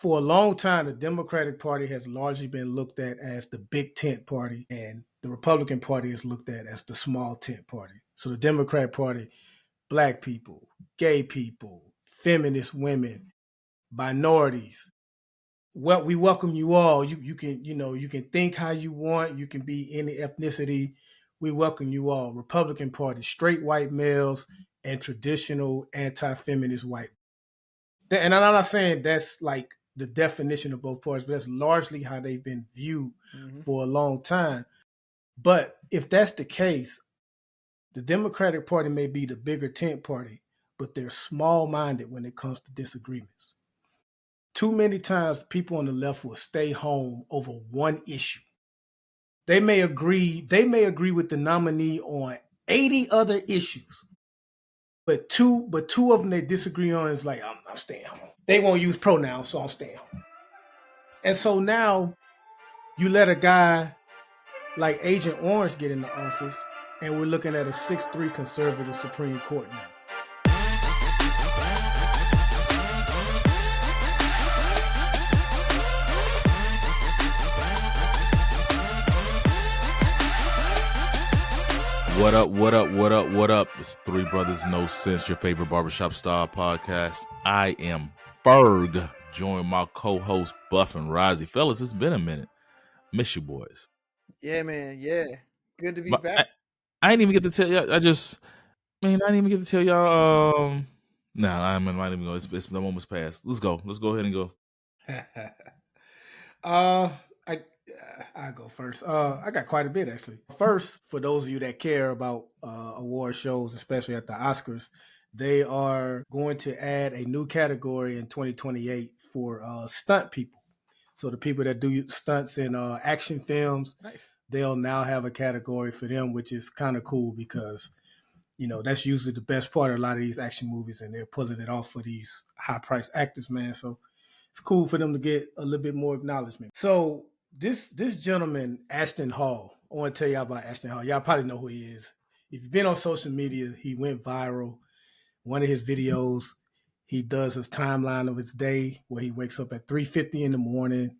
For a long time, the Democratic Party has largely been looked at as the big tent party, and the Republican Party is looked at as the small tent party. So the Democratic Party, black people, gay people, feminist women, minorities. Well, we welcome you all. You can you can think how you want. You can be any ethnicity. We welcome you all. Republican Party, straight white males and traditional anti-feminist white. And I'm not saying that's like the definition of both parties, but that's largely how they've been viewed for a long time. But if that's the case, the Democratic Party may be the bigger tent party, but they're small minded when it comes to disagreements. Too many times, people on the left will stay home over one issue. They may agree with the nominee on 80 other issues, but two of them they disagree on is like, I'm staying home. They won't use pronouns, so I'm staying home. And so now you let a guy like Agent Orange get into office, and we're looking at a 6-3 conservative Supreme Court now. What up, what up, what up, what up? It's Three Brothers No Sense, your favorite barbershop style podcast. I am Ferg, joined my co-host Buff and Rozzy. Fellas, it's been a minute. Miss you boys. Yeah, man. Yeah. Good to be back. I didn't even get to tell y'all. I didn't even get to tell y'all. I might even go. It's the moment's past. Let's go. Let's go ahead and go. I go first. I got quite a bit actually. First, for those of you that care about award shows, especially at the Oscars, they are going to add a new category in 2028 for stunt people. So the people that do stunts in action films, Nice. They'll now have a category for them, which is kind of cool because that's usually the best part of a lot of these action movies, and they're pulling it off for these high-priced actors, man. So it's cool for them to get a little bit more acknowledgement. So this gentleman, Ashton Hall, I want to tell y'all about Ashton Hall. Y'all probably know who he is. If you've been on social media, he went viral. One of his videos, he does his timeline of his day where he wakes up at 3:50 in the morning.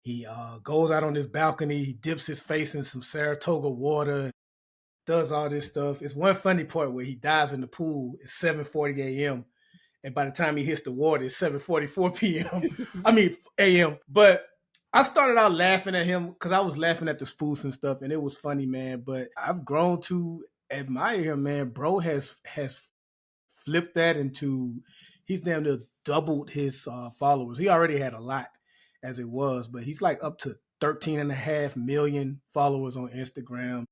He goes out on his balcony. He dips his face in some Saratoga water, does all this stuff. It's one funny part where he dives in the pool. It's 7:40 a.m. And by the time he hits the water, it's 7:44 p.m. a.m. But I started out laughing at him because I was laughing at the spoofs and stuff, and it was funny, man. But I've grown to admire him, man. Bro has flipped that into, he's damn near doubled his followers. He already had a lot as it was, but he's like up to 13.5 million followers on Instagram,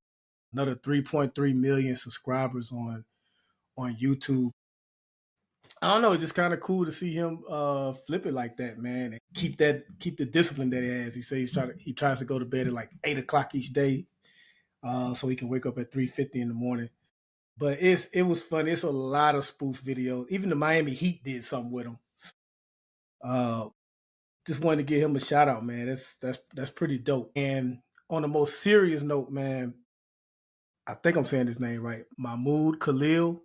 another 3.3 million subscribers on YouTube. I don't know, it's just kind of cool to see him flip it like that, man, and keep the discipline that he has. He says he tries to go to bed at like 8 o'clock each day, so he can wake up at 3:50 in the morning. But it was fun. It's a lot of spoof videos. Even the Miami Heat did something with him. Just wanted to give him a shout out, man. That's pretty dope. And on a most serious note, man, I think I'm saying his name right, Mahmoud Khalil.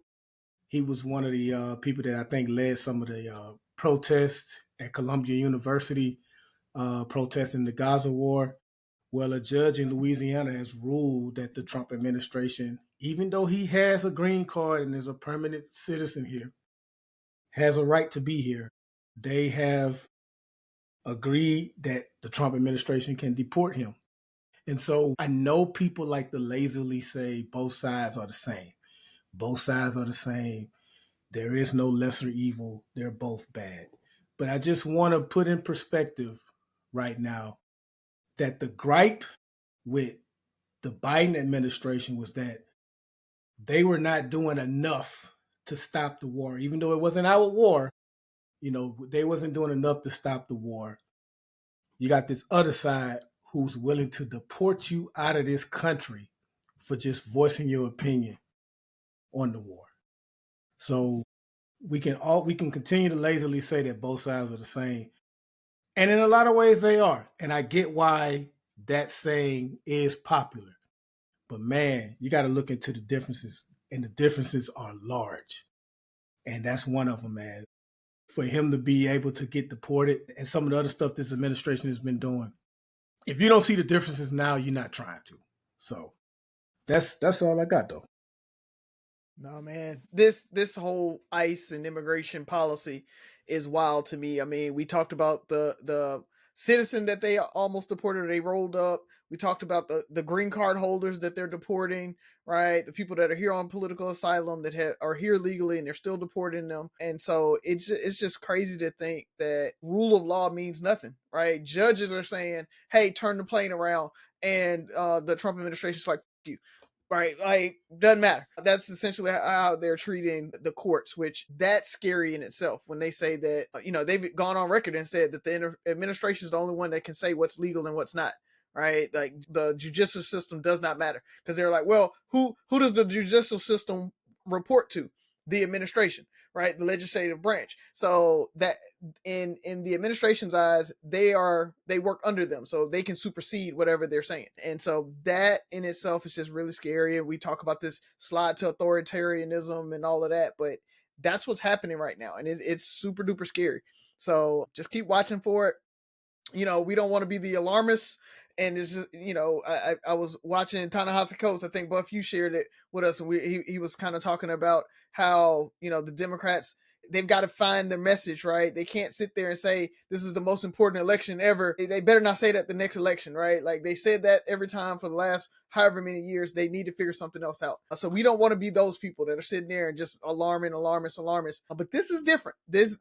He was one of the people that I think led some of the protests at Columbia University, protesting the Gaza war. Well, a judge in Louisiana has ruled that the Trump administration, even though he has a green card and is a permanent citizen here, has a right to be here. They have agreed that the Trump administration can deport him. And so I know people like to lazily say both sides are the same. Both sides are the same. There is no lesser evil. They're both bad. But I just want to put in perspective right now that the gripe with the Biden administration was that they were not doing enough to stop the war. Even though it wasn't our war, they wasn't doing enough to stop the war. You got this other side who's willing to deport you out of this country for just voicing your opinion on the war. So we can continue to lazily say that both sides are the same. And in a lot of ways they are. And I get why that saying is popular. But man, you got to look into the differences, and the differences are large. And that's one of them, man. for him to be able to get deported and some of the other stuff this administration has been doing. If you don't see the differences now, you're not trying to. So that's all I got though. No, man, this whole ICE and immigration policy is wild to me. I mean, we talked about the citizen that they almost deported, or they rolled up. We talked about the green card holders that they're deporting, right? The people that are here on political asylum that are here legally and they're still deporting them. And so it's just crazy to think that rule of law means nothing, right? Judges are saying, hey, turn the plane around. And the Trump administration's like, you. Right, like doesn't matter. That's essentially how they're treating the courts, which that's scary in itself. When they say that, they've gone on record and said that the administration is the only one that can say what's legal and what's not. Right, like the judicial system does not matter, because they're like, well, who does the judicial system report to? The administration, right? The legislative branch. So that in the administration's eyes, they work under them, so they can supersede whatever they're saying. And so that in itself is just really scary. And we talk about this slide to authoritarianism and all of that, but that's what's happening right now, and it's super duper scary. So just keep watching for it. We don't want to be the alarmists. And it's just, I was watching Ta-Nehisi Coates. I think Buff, you shared it with us, and he was kind of talking about how, the Democrats, they've got to find their message, right? They can't sit there and say this is the most important election ever. They better not say that the next election, right? Like they said that every time for the last however many years. They need to figure something else out. So we don't want to be those people that are sitting there and just alarmists. But this is different. This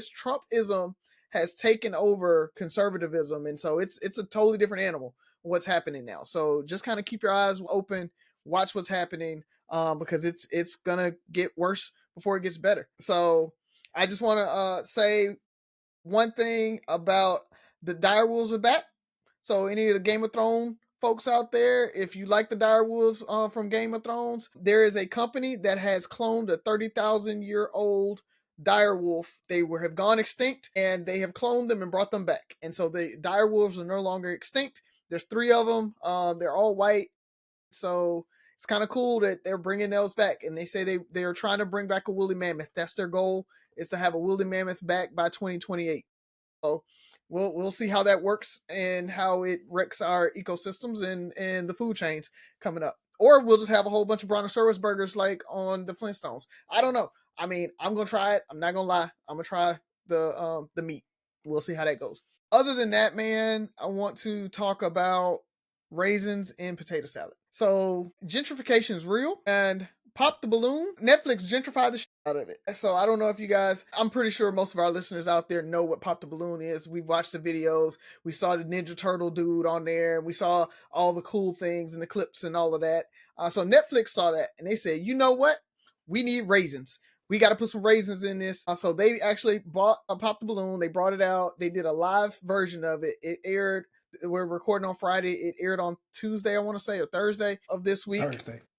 Trumpism has taken over conservatism, and so it's a totally different animal what's happening now. So just kind of keep your eyes open, watch what's happening, because it's gonna get worse before it gets better. So I just want to say one thing about the direwolves are back. So any of the Game of Thrones folks out there, if you like the direwolves from Game of Thrones, there is a company that has cloned a 30,000-year-old direwolf. They have gone extinct, and they have cloned them and brought them back. And so the direwolves are no longer extinct. There's 3 of them. They're all white. So it's kind of cool that they're bringing those back. And they say they're trying to bring back a woolly mammoth. That's their goal, is to have a woolly mammoth back by 2028. So we'll see how that works and how it wrecks our ecosystems and the food chains coming up. Or we'll just have a whole bunch of brontosaurus burgers like on the Flintstones. I don't know. I mean, I'm gonna try it. I'm not gonna lie. I'm gonna try the meat. We'll see how that goes. Other than that, man, I want to talk about raisins in potato salad. So gentrification is real, and Pop the Balloon, Netflix gentrified the shit out of it. So I don't know if you guys, I'm pretty sure most of our listeners out there know what Pop the Balloon is. We've watched the videos. We saw the Ninja Turtle dude on there. We saw all the cool things and the clips and all of that. So Netflix saw that, and they said, you know what? We need raisins. We got to put some raisins in this. So they actually bought Pop the Balloon. They brought it out. They did a live version of it. It aired. We're recording on Friday. It aired on Tuesday, I want to say, or Thursday of this week.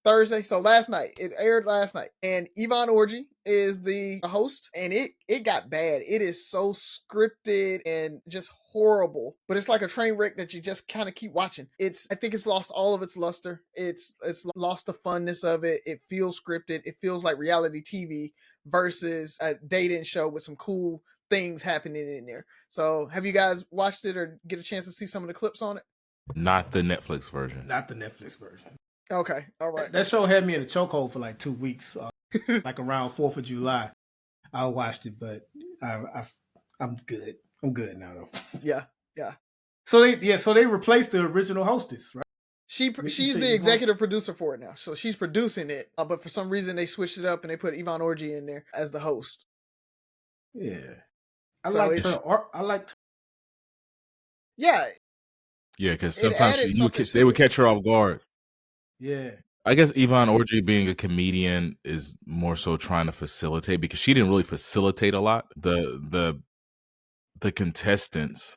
Thursday. So last night. It aired last night. And Yvonne Orji is the host. And it got bad. It is so scripted and just horrible. But it's like a train wreck that you just kind of keep watching. I think it's lost all of its luster. It's lost the funness of it. It feels scripted. It feels like reality TV versus a dating show with some cool things happening in there. So have you guys watched it or get a chance to see some of the clips on it? Not the Netflix version. Not the Netflix version. Okay, all right. That show had me in a chokehold for like 2 weeks, like around 4th of July. I watched it, but I'm good. I'm good now though. Yeah. So they replaced the original hostess, right? She's the executive producer for it now, so she's producing it. But for some reason they switched it up and they put Yvonne Orji in there as the host. Yeah, I liked her. Yeah, because sometimes they would catch her off guard. Yeah, I guess Yvonne Orji, being a comedian, is more so trying to facilitate, because she didn't really facilitate a lot. The contestants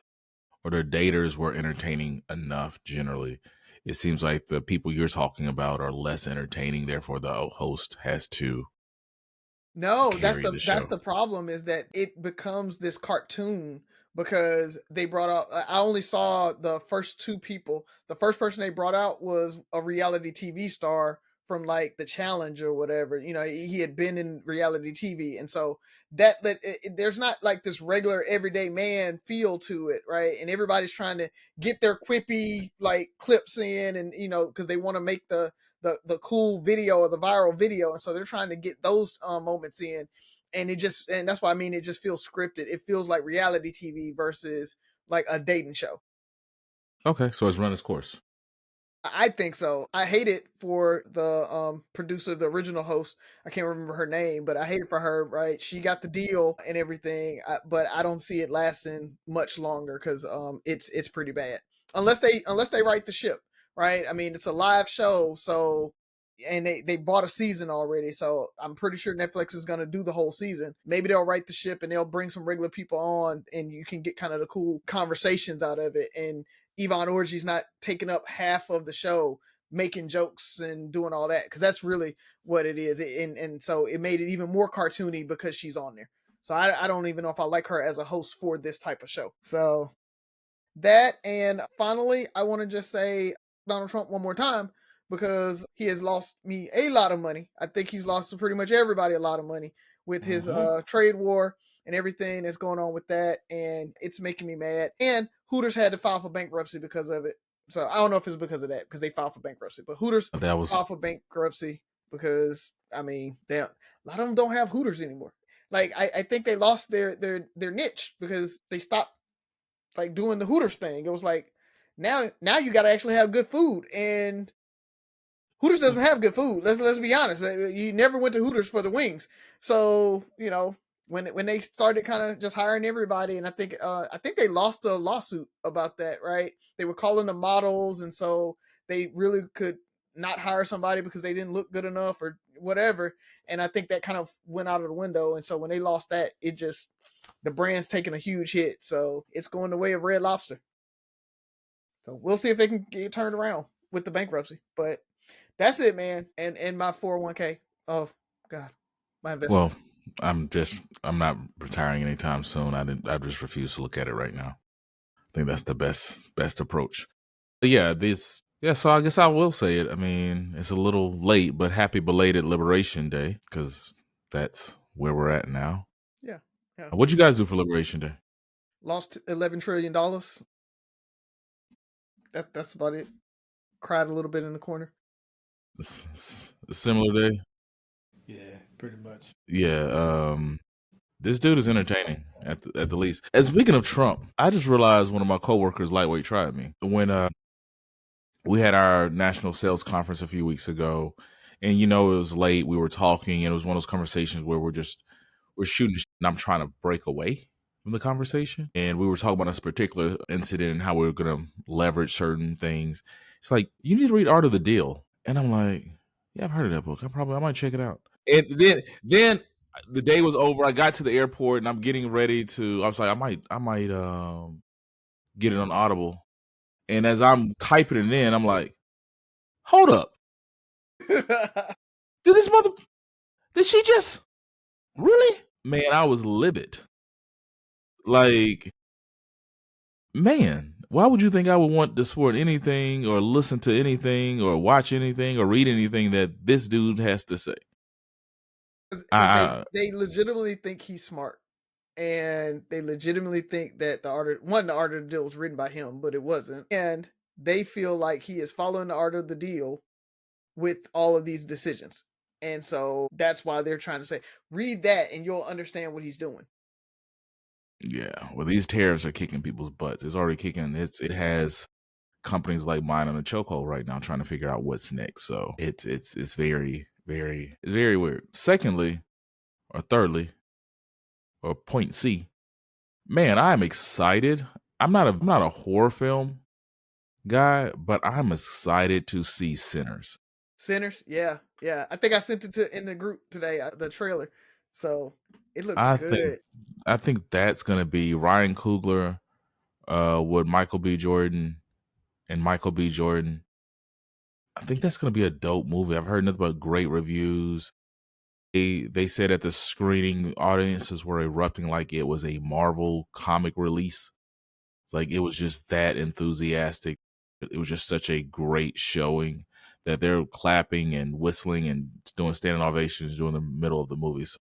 or their daters were entertaining enough generally. It seems like the people you're talking about are less entertaining, therefore the host has to. No, that's the problem, is that it becomes this cartoon, because they brought out, I only saw the first 2 people. The first person they brought out was a reality TV star from like the challenge or whatever. You know, he had been in reality TV, and so that there's not like this regular everyday man feel to it, right? And everybody's trying to get their quippy like clips in, and you know, because they want to make the cool video or the viral video, and so they're trying to get those moments in. And that's why I mean it just feels scripted. It feels like reality TV versus like a dating show. Okay, so it's run its course. I think so. I hate it for the producer, the original host. I can't remember her name, but I hate it for her. Right, she got the deal and everything, but I don't see it lasting much longer because it's pretty bad unless they write the ship. Right, I mean it's a live show, so and they bought a season already, so I'm pretty sure Netflix is going to do the whole season. Maybe they'll write the ship and they'll bring some regular people on, and you can get kind of the cool conversations out of it. And Yvonne Orji's not taking up half of the show making jokes and doing all that, because that's really what it is. And so it made it even more cartoony because she's on there. So I don't even know if I like her as a host for this type of show. So that, and finally, I want to just say Donald Trump one more time, because he has lost me a lot of money. I think he's lost to pretty much everybody a lot of money with his trade war and everything that's going on with that, and it's making me mad. And Hooters had to file for bankruptcy because of it. So I don't know if it's because of that, because they filed for bankruptcy. But Hooters filed for bankruptcy because, I mean, a lot of them don't have Hooters anymore. Like I think they lost their niche because they stopped like doing the Hooters thing. It was like now you got to actually have good food, and Hooters doesn't have good food. Let's be honest. You never went to Hooters for the wings. So, you know, when they started kind of just hiring everybody, and I think they lost a lawsuit about that, right? They were calling them models, and so they really could not hire somebody because they didn't look good enough or whatever. And I think that kind of went out of the window. And so when they lost that, the brand's taking a huge hit. So it's going the way of Red Lobster. So we'll see if they can get turned around with the bankruptcy. But that's it, man. And my 401k. Oh God, my investment. Well, I'm not retiring anytime soon. I just refuse to look at it right now. I think that's the best approach. But so I guess I will say it. I mean, it's a little late, but happy belated Liberation Day, because that's where we're at now. Yeah. What'd you guys do for Liberation Day? Lost $11 trillion. That's about it. Cried a little bit in the corner. It's a similar day. Yeah, pretty much. Yeah. This dude is entertaining at the least. And speaking of Trump, I just realized one of my coworkers lightweight tried me when we had our national sales conference a few weeks ago, and it was late. We were talking, and it was one of those conversations where we're shooting, and I'm trying to break away from the conversation. And we were talking about this particular incident and how we were going to leverage certain things. It's like, you need to read Art of the Deal, and I'm like, yeah, I've heard of that book. I might check it out. And then the day was over. I got to the airport, and I'm getting ready to. I was like, I might get it on Audible. And as I'm typing it in, I'm like, hold up. Did she just really? Man, I was livid. Like, man, why would you think I would want to support anything or listen to anything or watch anything or read anything that this dude has to say? They legitimately think he's smart, and they legitimately think that the Art of the Deal was written by him, but it wasn't. And they feel like he is following the Art of the Deal with all of these decisions. And so that's why they're trying to say, read that and you'll understand what he's doing. Yeah, well, these tariffs are kicking people's butts. It's already kicking. It has companies like mine on a chokehold right now, trying to figure out what's next. So it's very, very, it's very weird. Secondly, or thirdly, or point C, man, I'm excited. I'm not a horror film guy, but I'm excited to see Sinners. Sinners, yeah. I think I sent it in the group today, the trailer. So it looks good. I think that's gonna be Ryan Coogler, with Michael B. Jordan, and Michael B. Jordan. I think that's gonna be a dope movie. I've heard nothing but great reviews. They said that the screening audiences were erupting like it was a Marvel comic release. It's like it was just that enthusiastic. It was just such a great showing that they're clapping and whistling and doing standing ovations during the middle of the movie. So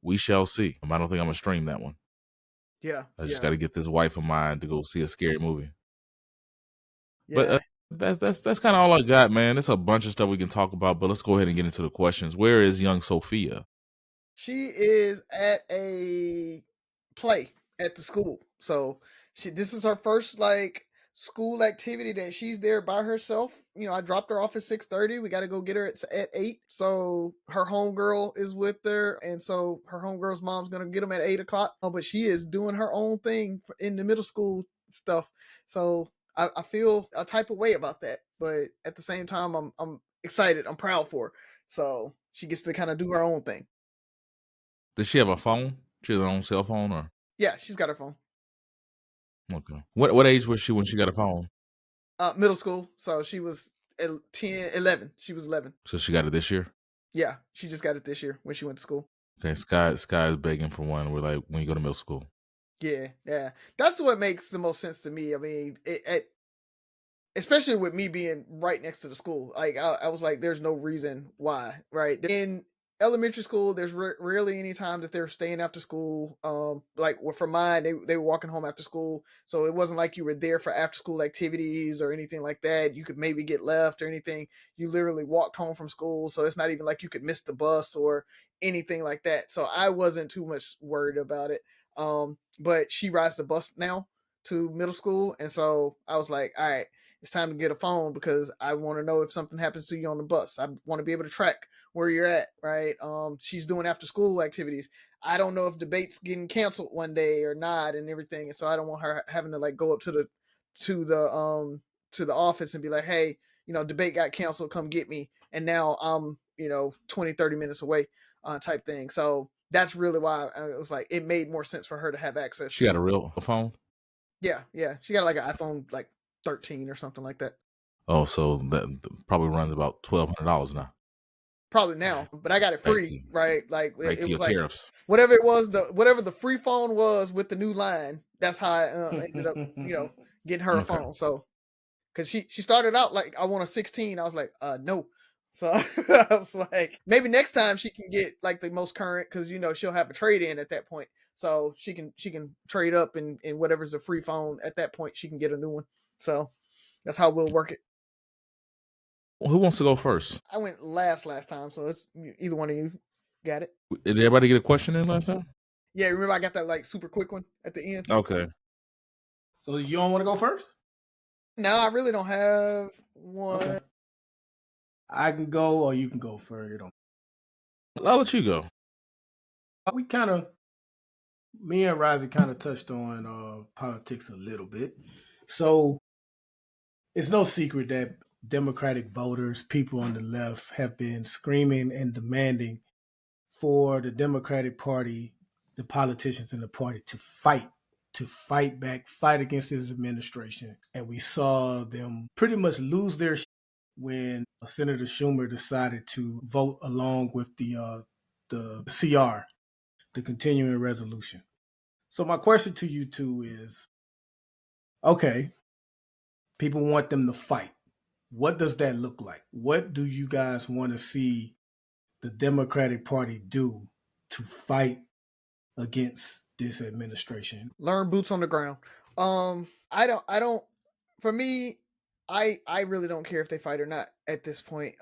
we shall see. I don't think I'm gonna stream that one. Yeah. I just got to get this wife of mine to go see a scary movie. But Yeah. that's kind of all I got, man. There's a bunch of stuff we can talk about, but let's go ahead and get into the questions. Where is young Sophia? She is at a play at the school. So this is her first like school activity that she's there by herself. You know, I dropped her off at 6:30. We got to go get her at 8. So her homegirl is with her, and so her homegirl's mom's gonna get them at 8 o'clock. But she is doing her own thing in the middle school stuff. So I feel a type of way about that, but at the same time, I'm excited. I'm proud for her. So she gets to kind of do her own thing. Does she have a phone? She has her own cell phone, or Yeah, she's got her phone. okay? What age was she when she got a phone? Middle school. So she was 10, 11. She was 11. So she got it this year. Yeah, she just got it this year when she went to school. Okay, Sky is begging for one. We're like, when you go to middle school. Yeah. That's what makes the most sense to me. I mean, especially with me being right next to the school. Like I was like, there's no reason why, right? In elementary school, there's rarely any time that they're staying after school. Like for mine, they were walking home after school, so it wasn't like you were there for after school activities or anything like that. You could maybe get left or anything. You literally walked home from school, so it's not even like you could miss the bus or anything like that. So I wasn't too much worried about it. But she rides the bus now to middle school, and so I was like, all right, it's time to get a phone because I want to know if something happens to you on the bus. I want to be able to track where you're at, right? She's doing after school activities. I don't know if debate's getting canceled one day or not and everything. And so I don't want her having to like go up to the office and be like, hey, debate got canceled, come get me. And now I'm, 20, 30 minutes away, type thing. So that's really why it was like, it made more sense for her to have access. She got a real phone? Yeah. She got like an iPhone, like 13 or something like that. Oh, so that probably runs about $1,200 now. Probably now, but I got it free, right? Like right it to was your like tariffs. Whatever it was, whatever the free phone was with the new line. That's how I ended up, getting her a phone. So, because she started out like, I want a 16. I was like, no. So I was like, maybe next time she can get like the most current, because she'll have a trade in at that point. So she can trade up and whatever's a free phone at that point, she can get a new one. So that's how we'll work it. Who wants to go first? I went last time, so it's either one of you got it. Did everybody get a question in last time? Yeah, remember I got that like super quick one at the end. Okay. So you don't want to go first? No, I really don't have one. Okay. I can go, or you can go first. I'll let you go. Me and Rising kind of touched on politics a little bit. So it's no secret that Democratic voters, people on the left, have been screaming and demanding for the Democratic Party, the politicians in the party, to fight back, fight against this administration. And we saw them pretty much lose their shit when Senator Schumer decided to vote along with the CR, the continuing resolution. So my question to you two is, okay, people want them to fight. What does that look like? What do you guys want to see the Democratic Party do to fight against this administration? Learn boots on the ground. I don't for me, I really don't care if they fight or not at this point.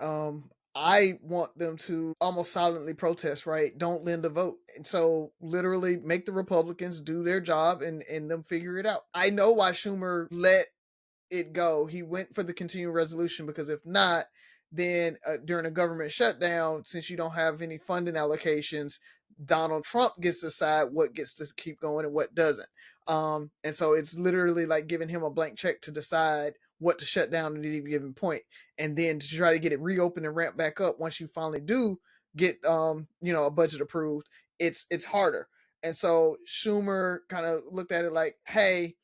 I want them to almost silently protest, right? Don't lend a vote. And so literally make the Republicans do their job and them figure it out. I know why Schumer let it go. He went for the continuing resolution because if not, then during a government shutdown, since you don't have any funding allocations, Donald Trump gets to decide what gets to keep going and what doesn't. And so it's literally like giving him a blank check to decide what to shut down at any given point, and then to try to get it reopened and ramped back up once you finally do get a budget approved. It's harder. And so Schumer kind of looked at it like, hey,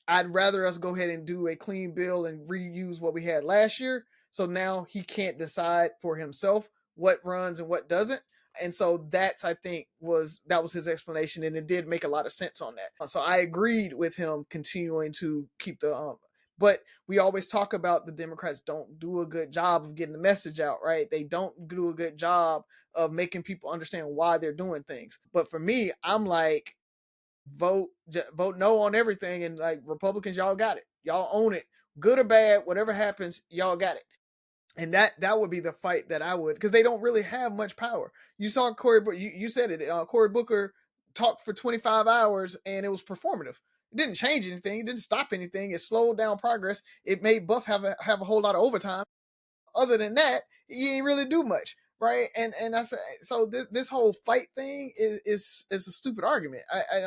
I'd rather us go ahead and do a clean bill and reuse what we had last year. So now he can't decide for himself what runs and what doesn't. And so that's, I think, was his explanation, and it did make a lot of sense on that. So I agreed with him continuing to keep the But we always talk about the Democrats don't do a good job of getting the message out, right? They don't do a good job of making people understand why they're doing things. But for me, I'm like, vote no on everything, and like, Republicans, y'all got it, y'all own it, good or bad, whatever happens, y'all got it. And that would be the fight that I would, because they don't really have much power. You saw you said it, Cory Booker talked for 25 hours and it was performative. It didn't change anything, it didn't stop anything, it slowed down progress, it made Buff have a whole lot of overtime. Other than that, he ain't really do much, right? And I said, so this whole fight thing is a stupid argument.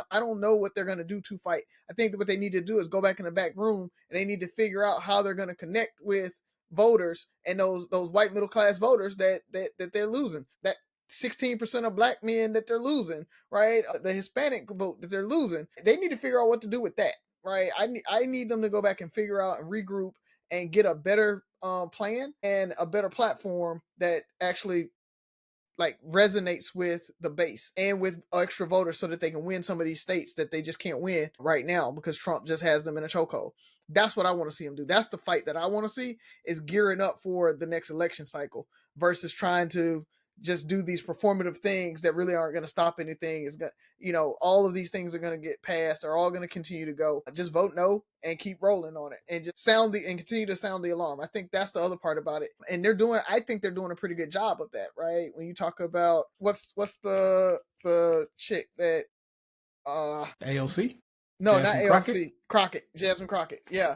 I don't know what they're gonna do to fight. I think that what they need to do is go back in the back room and they need to figure out how they're gonna connect with voters and those white middle class voters that they're losing. That 16% of black men that they're losing, right? The Hispanic vote that they're losing. They need to figure out what to do with that, right? I need them to go back and figure out and regroup and get a better plan and a better platform that actually like resonates with the base and with extra voters, so that they can win some of these states that they just can't win right now because Trump just has them in a chokehold. That's what I want to see him do. That's the fight that I want to see, is gearing up for the next election cycle versus trying to just do these performative things that really aren't going to stop anything. Is going, all of these things are going to get passed, are all going to continue to go. Just vote no and keep rolling on it, and just continue to sound the alarm. I think that's the other part about it, and I think they're doing a pretty good job of that, right? When you talk about what's the chick that AOC? no, Jasmine not Crockett? AOC. Crockett. Jasmine Crockett. Yeah.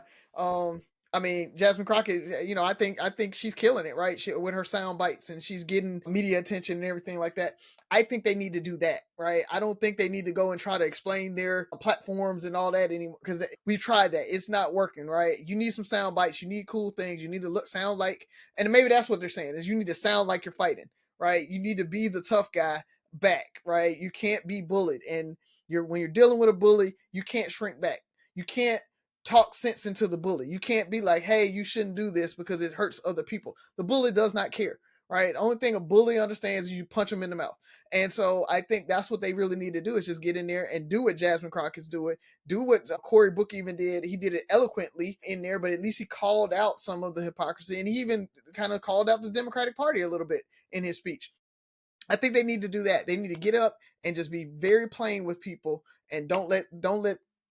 I mean, Jasmine Crockett, I think she's killing it, right? With her sound bites, and she's getting media attention and everything like that. I think they need to do that, right? I don't think they need to go and try to explain their platforms and all that anymore, because we've tried that. It's not working, right? You need some sound bites. You need cool things. You need to sound like, and maybe that's what they're saying, is you need to sound like you're fighting, right? You need to be the tough guy back, right? You can't be bullied, and when you're dealing with a bully, you can't shrink back. You can't talk sense into the bully. You can't be like, hey, you shouldn't do this because it hurts other people. The bully does not care, right? The only thing a bully understands is you punch him in the mouth. And so I think that's what they really need to do, is just get in there and do what Jasmine Crockett's doing. Do what Cory Booker even did. He did it eloquently in there, but at least he called out some of the hypocrisy, and he even kind of called out the Democratic Party a little bit in his speech. I think they need to do that. They need to get up and just be very plain with people, and don't let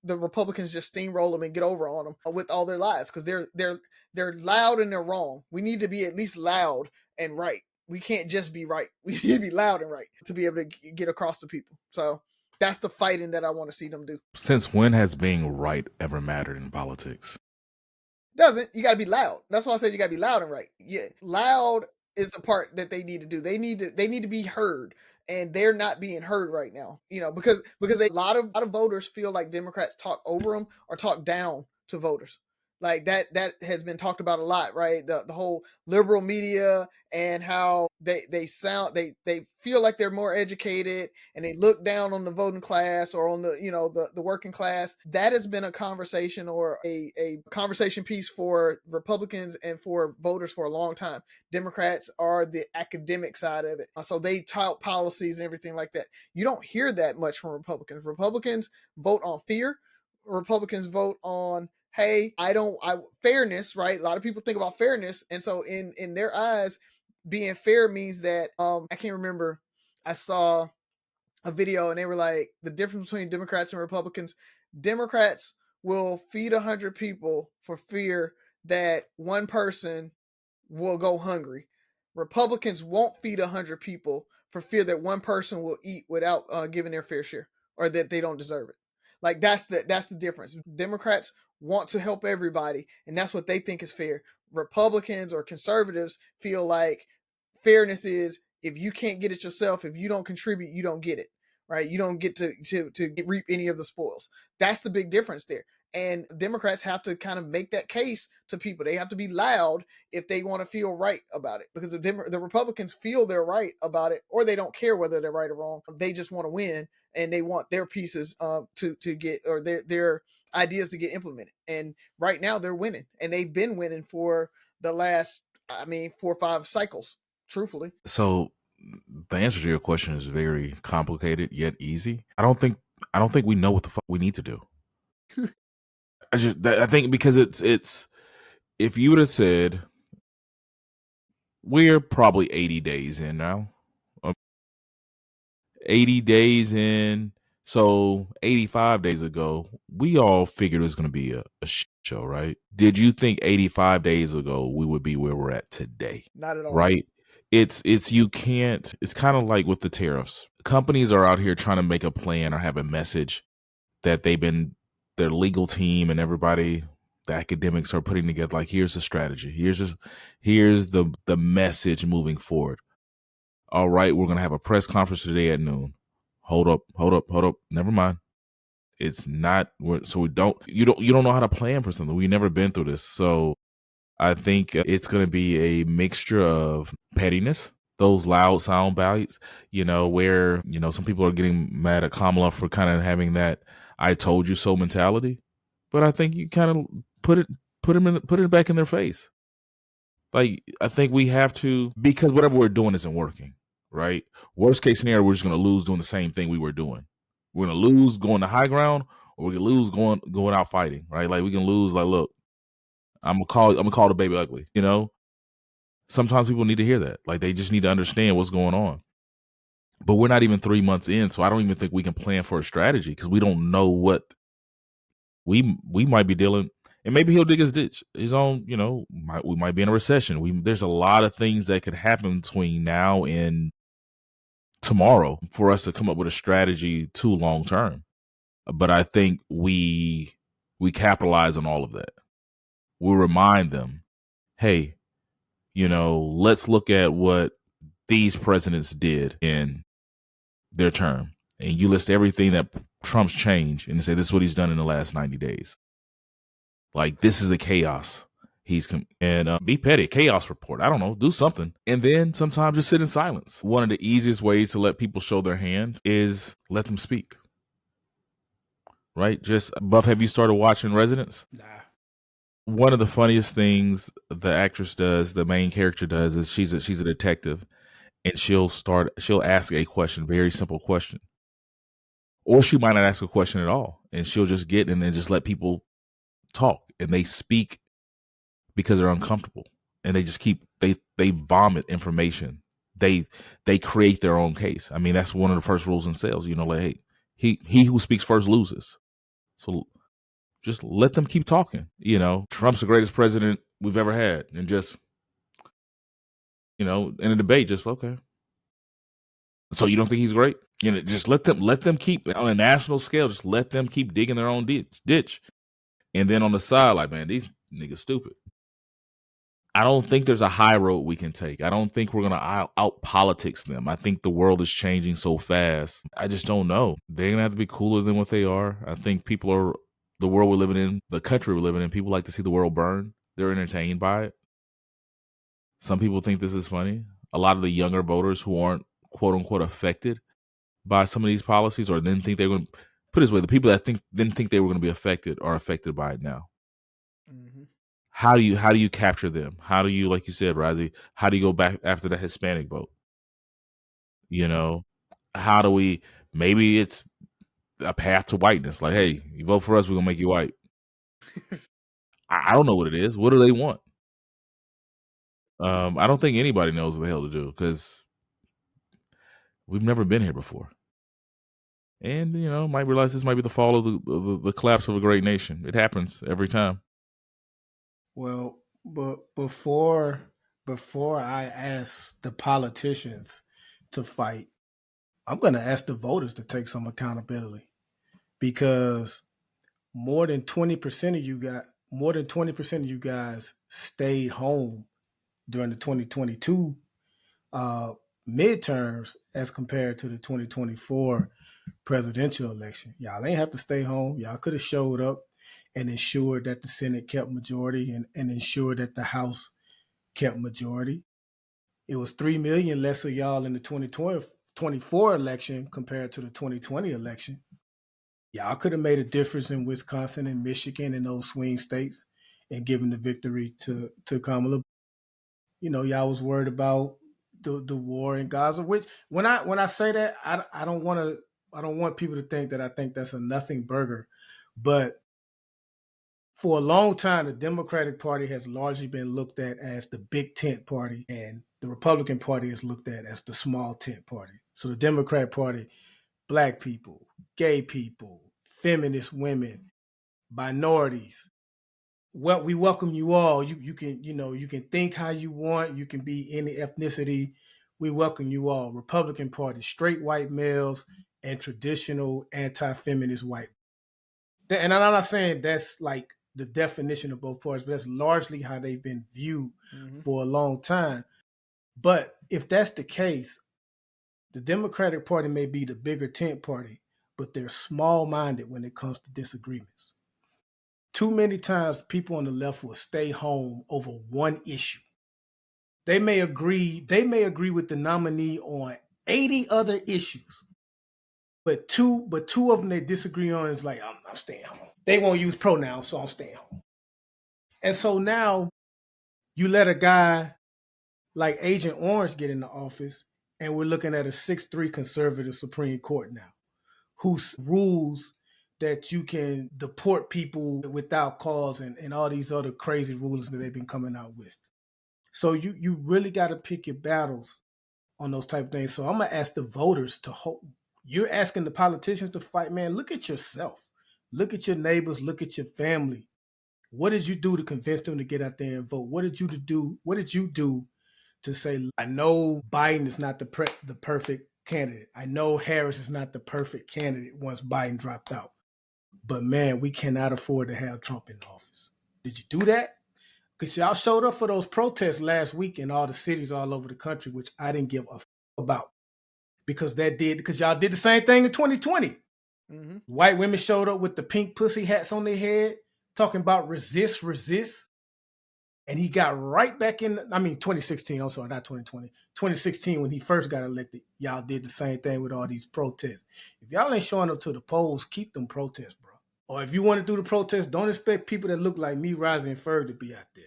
the Republicans just steamroll them and get over on them with all their lies, because they're loud and they're wrong. We need to be at least loud and right. We can't just be right. We need to be loud and right to be able to get across to people. So that's the fighting that I want to see them do. Since when has being right ever mattered in politics? Doesn't. You got to be loud. That's why I said you got to be loud and right. Yeah, loud is the part that they need to do. They need to be heard, and they're not being heard right now. Because a lot of voters feel like Democrats talk over them or talk down to voters. Like that has been talked about a lot, right? The whole liberal media, and how they feel like they're more educated, and they look down on the voting class or on the working class. That has been a conversation, or a conversation piece for Republicans and for voters for a long time. Democrats are the academic side of it, so they tout policies and everything like that. You don't hear that much from Republicans. Republicans vote on fear. Republicans vote on, hey, fairness, right? A lot of people think about fairness, and so in their eyes, being fair means that I can't remember. I saw a video and they were like, the difference between Democrats and Republicans: Democrats will feed 100 people for fear that one person will go hungry. Republicans won't feed 100 people for fear that one person will eat without giving their fair share, or that they don't deserve it. Like that's the difference. Democrats want to help everybody, and that's what they think is fair. Republicans or conservatives feel like fairness is, if you can't get it yourself, if you don't contribute, you don't get it, right? You don't get to reap any of the spoils. That's the big difference there. And Democrats have to kind of make that case to people. They have to be loud if they want to feel right about it, because the Republicans feel they're right about it, or they don't care whether they're right or wrong. They just want to win, and they want their pieces to get, or their ideas to get implemented. And right now they're winning, and they've been winning for the last 4 or 5 cycles, truthfully. So the answer to your question is very complicated yet easy. I don't think we know what the fuck we need to do. I think because it's if you would have said we're probably 80 days in now, 80 days in. So 85 days ago, we all figured it was going to be a show, right? Did you think 85 days ago we would be where we're at today? Not at all. Right? It's you can't. It's kind of like with the tariffs. Companies are out here trying to make a plan or have a message that their legal team and everybody, the academics are putting together. Like, here's the strategy. Here's the message moving forward. All right, we're gonna have a press conference today at noon. Hold up. Never mind. It's not. So we don't. You don't know how to plan for something. We've never been through this. So I think it's gonna be a mixture of pettiness, those loud sound bites. Where some people are getting mad at Kamala for kind of having that "I told you so" mentality. But I think you kind of put it back in their face. Like, I think we have to, because whatever we're doing isn't working, right? Worst case scenario, we're just going to lose doing the same thing we were doing. We're going to lose going to high ground, or we can lose going out fighting, right? Like, we can lose. Like, look, I'm gonna call the baby ugly. Sometimes people need to hear that. Like, they just need to understand what's going on. But we're not even 3 months in, so I don't even think we can plan for a strategy because we don't know what we might be dealing. And maybe he'll dig his ditch. His own, we might be in a recession. There's a lot of things that could happen between now and tomorrow for us to come up with a strategy too long term. But I think we capitalize on all of that. We'll remind them, hey, let's look at what these presidents did in their term. And you list everything that Trump's changed and say this is what he's done in the last 90 days. Like, this is the chaos be petty. Chaos report. I don't know. Do something. And then sometimes just sit in silence. One of the easiest ways to let people show their hand is let them speak. Right? Just, Buff, have you started watching Residence? Nah. One of the funniest things the actress does, the main character does, is she's a detective, and she'll ask a question, very simple question. Or she might not ask a question at all, and she'll just get and then just let people talk, and they speak because they're uncomfortable, and they just they vomit information. They create their own case. I mean, that's one of the first rules in sales. Like, hey, he who speaks first loses. So just let them keep talking. Trump's the greatest president we've ever had, and just in a debate, just okay. So you don't think he's great? Just let them keep on a national scale. Just let them keep digging their own ditch, and then on the side, like, man, these niggas stupid. I don't think there's a high road we can take. I don't think we're going to out politics them. I think the world is changing so fast. I just don't know. They're going to have to be cooler than what they are. I think the world we're living in, the country we're living in, people like to see the world burn. They're entertained by it. Some people think this is funny. A lot of the younger voters who aren't, quote unquote, affected by some of these policies, or then think they're going to, put it this way, the people that didn't think they were going to be affected are affected by it now. Mm-hmm. How do you capture them? How do you, like you said, Razi, how do you go back after the Hispanic vote? How do we, maybe it's a path to whiteness. Like, hey, you vote for us, we're going to make you white. I don't know what it is. What do they want? I don't think anybody knows what the hell to do, because we've never been here before. And, might realize this might be the fall of the collapse of a great nation. It happens every time. Well, but before I ask the politicians to fight, I'm going to ask the voters to take some accountability, because more than 20% of you guys stayed home during the 2022 midterms as compared to the 2024 presidential election. Y'all ain't have to stay home. Y'all could have showed up and ensured that the Senate kept majority and ensured that the House kept majority. It was 3 million less of y'all in the 2024 election compared to the 2020 election. Y'all could have made a difference in Wisconsin and Michigan and those swing states and given the victory to Kamala. Y'all was worried about the war in Gaza, which when I say that, I don't want people to think that I think that's a nothing burger, but For a long time, the Democratic Party has largely been looked at as the big tent party, and the Republican Party is looked at as the small tent party. So the Democrat Party, black people, gay people, feminist women, minorities. Well, we welcome you all. You can you can think how you want. You can be any ethnicity. We welcome you all. Republican Party, straight white males and traditional anti-feminist white. And I'm not saying that's like the definition of both parties, but that's largely how they've been viewed for a long time. But if that's the case, the Democratic Party may be the bigger tent party, but they're small-minded when it comes to disagreements. Too many times people on the left will stay home over one issue. They may agree with the nominee on 80 other issues. But two of them they disagree on is like, I'm staying home. They won't use pronouns, so I'm staying home. And so now you let a guy like Agent Orange get into office, and we're looking at a 6-3 conservative Supreme Court now, whose rules that you can deport people without cause and all these other crazy rules that they've been coming out with. So you really got to pick your battles on those type of things. So I'm going to ask the voters to hold. You're asking the politicians to fight, man. Look at yourself. Look at your neighbors. Look at your family. What did you do to convince them to get out there and vote? What did you do to say, I know Biden is not the perfect candidate. I know Harris is not the perfect candidate once Biden dropped out. But man, we cannot afford to have Trump in office. Did you do that? Because y'all showed up for those protests last week in all the cities all over the country, which I didn't give a about. Because y'all did the same thing in 2020. Mm-hmm. White women showed up with the pink pussy hats on their head, talking about resist. And he got right back in, 2016, I'm sorry, not 2020. 2016, when he first got elected, y'all did the same thing with all these protests. If y'all ain't showing up to the polls, keep them protests, bro. Or if you want to do the protests, don't expect people that look like me, Rising and Ferg, to be out there.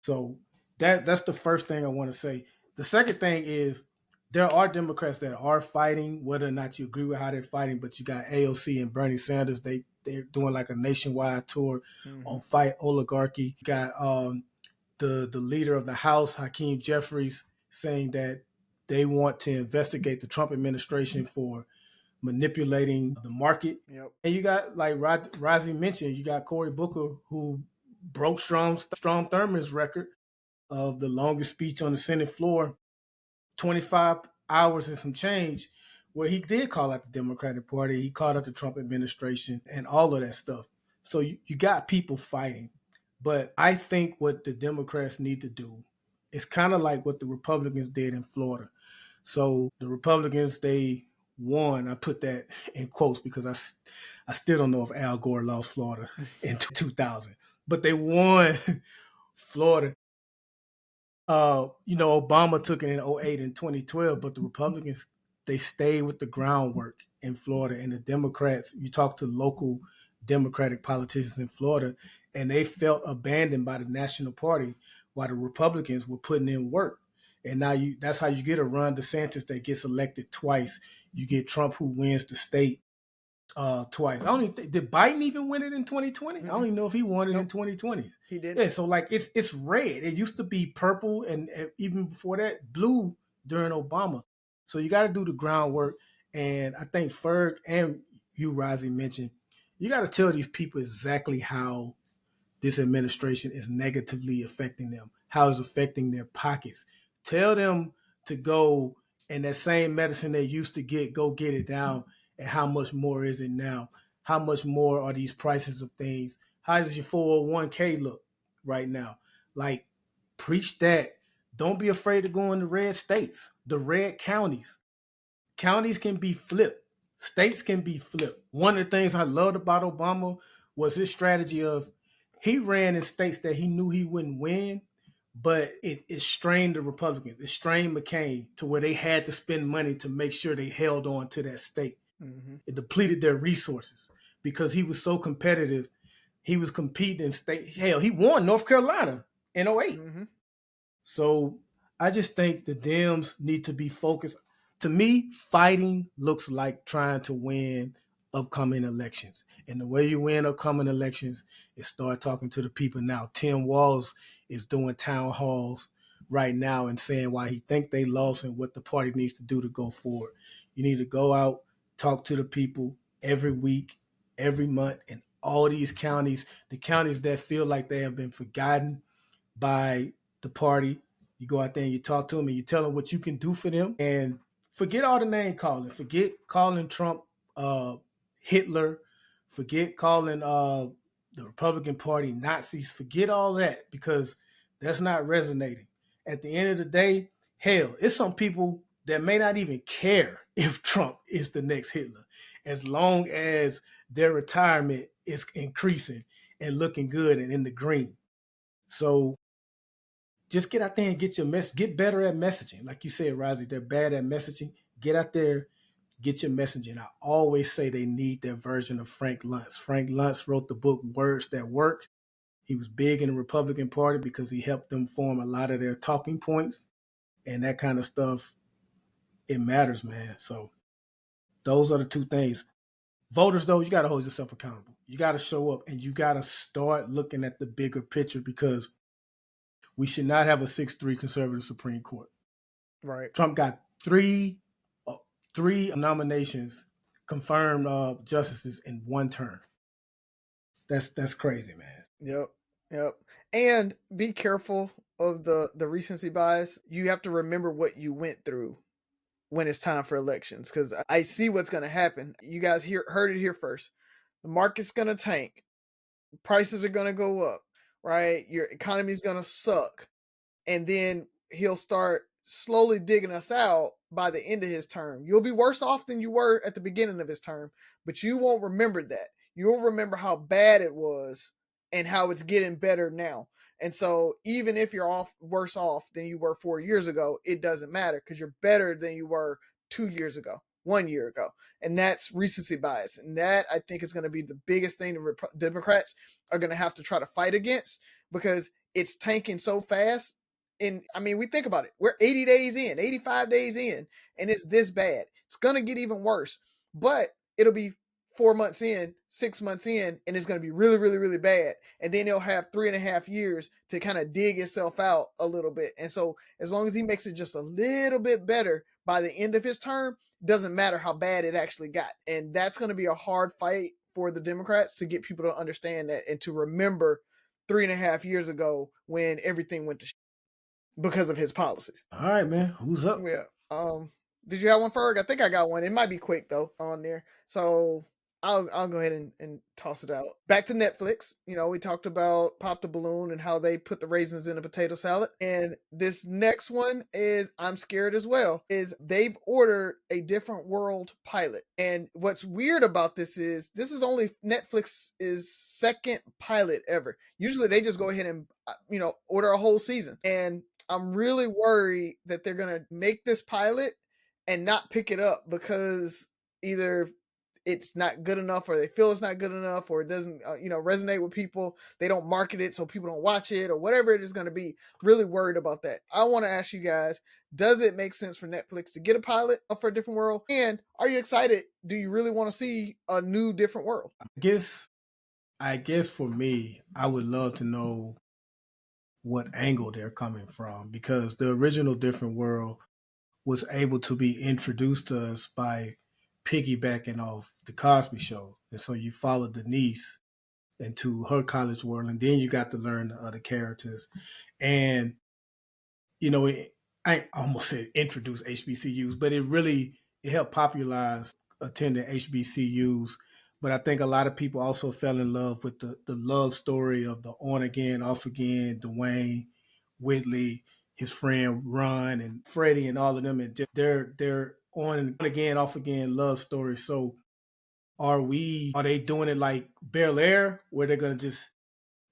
So that's the first thing I want to say. The second thing is there are Democrats that are fighting, whether or not you agree with how they're fighting, but you got AOC and Bernie Sanders. They're doing like a nationwide tour on Fight Oligarchy. You got the leader of the House, Hakeem Jeffries, saying that they want to investigate the Trump administration for manipulating the market. Yep. And you got, like Razi mentioned, you got Cory Booker, who broke Strom Thurmond's record of the longest speech on the Senate floor, 25 hours and some change, where he did call out the Democratic Party. He called out the Trump administration and all of that stuff. So you got people fighting. But I think what the Democrats need to do is kind of like what the Republicans did in Florida. So the Republicans, they won. I put that in quotes because I still don't know if Al Gore lost Florida in 2000. But they won Florida. Obama took it in 2008 and 2012, but the Republicans, they stayed with the groundwork in Florida. And the Democrats, you talk to local Democratic politicians in Florida, and they felt abandoned by the National Party while the Republicans were putting in work. And now that's how you get a Ron DeSantis that gets elected twice. You get Trump, who wins the state twice. Did Biden even win it in 2020? Mm-hmm. I don't even know if he won it in 2020. He did. Yeah, so like it's red. It used to be purple and even before that, blue during Obama. So you got to do the groundwork. And I think Ferg and you, Razi, mentioned, you got to tell these people exactly how this administration is negatively affecting them, how it's affecting their pockets. Tell them to go and that same medicine they used to get, go get it down. And how much more is it now? How much more are these prices of things? How does your 401k look right now? Like, preach that. Don't be afraid to go in the red states, the red counties. Counties can be flipped. States can be flipped. One of the things I loved about Obama was his strategy of he ran in states that he knew he wouldn't win, but it strained the Republicans. It strained McCain to where they had to spend money to make sure they held on to that state. Mm-hmm. It depleted their resources because he was so competitive. He was competing in state. Hell, he won North Carolina in 2008. Mm-hmm. So I just think the Dems need to be focused. To me, fighting looks like trying to win upcoming elections. And the way you win upcoming elections is start talking to the people now. Tim Walz is doing town halls right now and saying why he think they lost and what the party needs to do to go forward. You need to go out, talk to the people every week, every month, in all these counties, the counties that feel like they have been forgotten by the party. You go out there and you talk to them and you tell them what you can do for them. And forget all the name calling. Forget calling Trump Hitler. Forget calling the Republican Party Nazis. Forget all that, because that's not resonating. At the end of the day, hell, it's some people that may not even care if Trump is the next Hitler, as long as their retirement is increasing and looking good and in the green. So just get out there and get your mess. Get better at messaging. Like you said, Rozzy, they're bad at messaging. Get out there, get your messaging. I always say they need their version of Frank Luntz. Frank Luntz wrote the book Words That Work. He was big in the Republican Party because he helped them form a lot of their talking points and that kind of stuff. It matters, man. So those are the two things. Voters, though, you got to hold yourself accountable. You got to show up and you got to start looking at the bigger picture, because we should not have a 6-3 conservative Supreme Court. Right. Trump got three nominations, confirmed justices in one term. That's crazy, man. Yep. And be careful of the recency bias. You have to remember what you went through when it's time for elections, because I see what's going to happen. You guys heard it here first. The market's going to tank. Prices are going to go up, right? Your economy is going to suck. And then he'll start slowly digging us out by the end of his term. You'll be worse off than you were at the beginning of his term, but you won't remember that. You'll remember how bad it was and how it's getting better now. And so even if you're worse off than you were 4 years ago, it doesn't matter, because you're better than you were 2 years ago, 1 year ago. And that's recency bias. And that, I think, is going to be the biggest thing the Democrats are going to have to try to fight against, because it's tanking so fast. And I mean, we think about it. We're 80 days in, 85 days in, and it's this bad. It's going to get even worse, but it'll be 4 months in, 6 months in, and it's going to be really, really, really bad. And then he'll have 3.5 years to kind of dig itself out a little bit. And so as long as he makes it just a little bit better by the end of his term, doesn't matter how bad it actually got. And that's going to be a hard fight for the Democrats to get people to understand that and to remember 3.5 years ago when everything went to shit because of his policies. All right, man. Who's up? Yeah. Did you have one, Ferg? I think I got one. It might be quick though on there. So I'll go ahead and toss it out. Back to Netflix. You know, we talked about Pop the Balloon and how they put the raisins in a potato salad. And this next one is, I'm scared as well, is they've ordered a Different World pilot. And what's weird about this is only Netflix's second pilot ever. Usually they just go ahead and, order a whole season. And I'm really worried that they're going to make this pilot and not pick it up because either it's not good enough, or they feel it's not good enough, or it doesn't, resonate with people. They don't market it so people don't watch it, or whatever it is going to be. Really worried about that. I want to ask you guys, does it make sense for Netflix to get a pilot for a Different World? And are you excited? Do you really want to see a new Different World? I guess for me, I would love to know what angle they're coming from, because the original Different World was able to be introduced to us by piggybacking off the Cosby Show. And so you followed Denise into her college world, and then you got to learn the other characters. And, I almost said introduce HBCUs, but it helped popularize attending HBCUs. But I think a lot of people also fell in love with the love story of the on again, off again, Dwayne, Whitley, his friend Ron, and Freddie, and all of them, and they're on again, off again love story. So are they doing it like Bel Air, where they're gonna just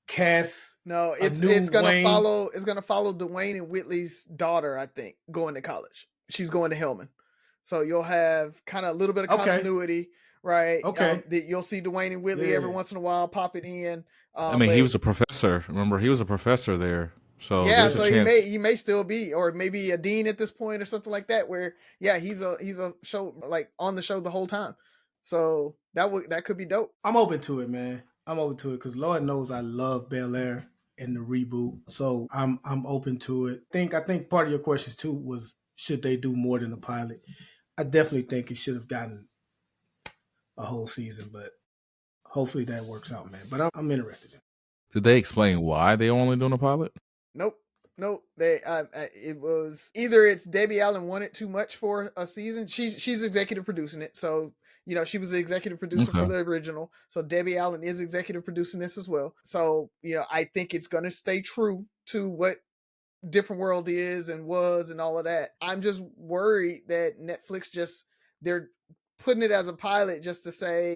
cast? No, it's gonna follow Dwayne and Whitley's daughter, I think, going to college. She's going to Hillman. So you'll have kind of a little bit of continuity, right? Okay. You'll see Dwayne and Whitley every once in a while popping in. He was a professor. Remember, he was a professor there. So yeah, so he may still be, or maybe a dean at this point, or something like that. Where he's a show, like on the show the whole time. So That could be dope. I'm open to it, man. I'm open to it because Lord knows I love Bel Air and the reboot, so I'm open to it. I think part of your questions too was should they do more than a pilot? I definitely think it should have gotten a whole season, but hopefully that works out, man. But I'm interested in it. Did they explain why they only doing a pilot? Nope. They it was either it's Debbie Allen wanted too much for a season. She's executive producing it, so she was the executive producer for Okay. the original. So Debbie Allen is executive producing this as well. So I think it's gonna stay true to what Different World is and was and all of that. I'm just worried that Netflix they're putting it as a pilot just to say,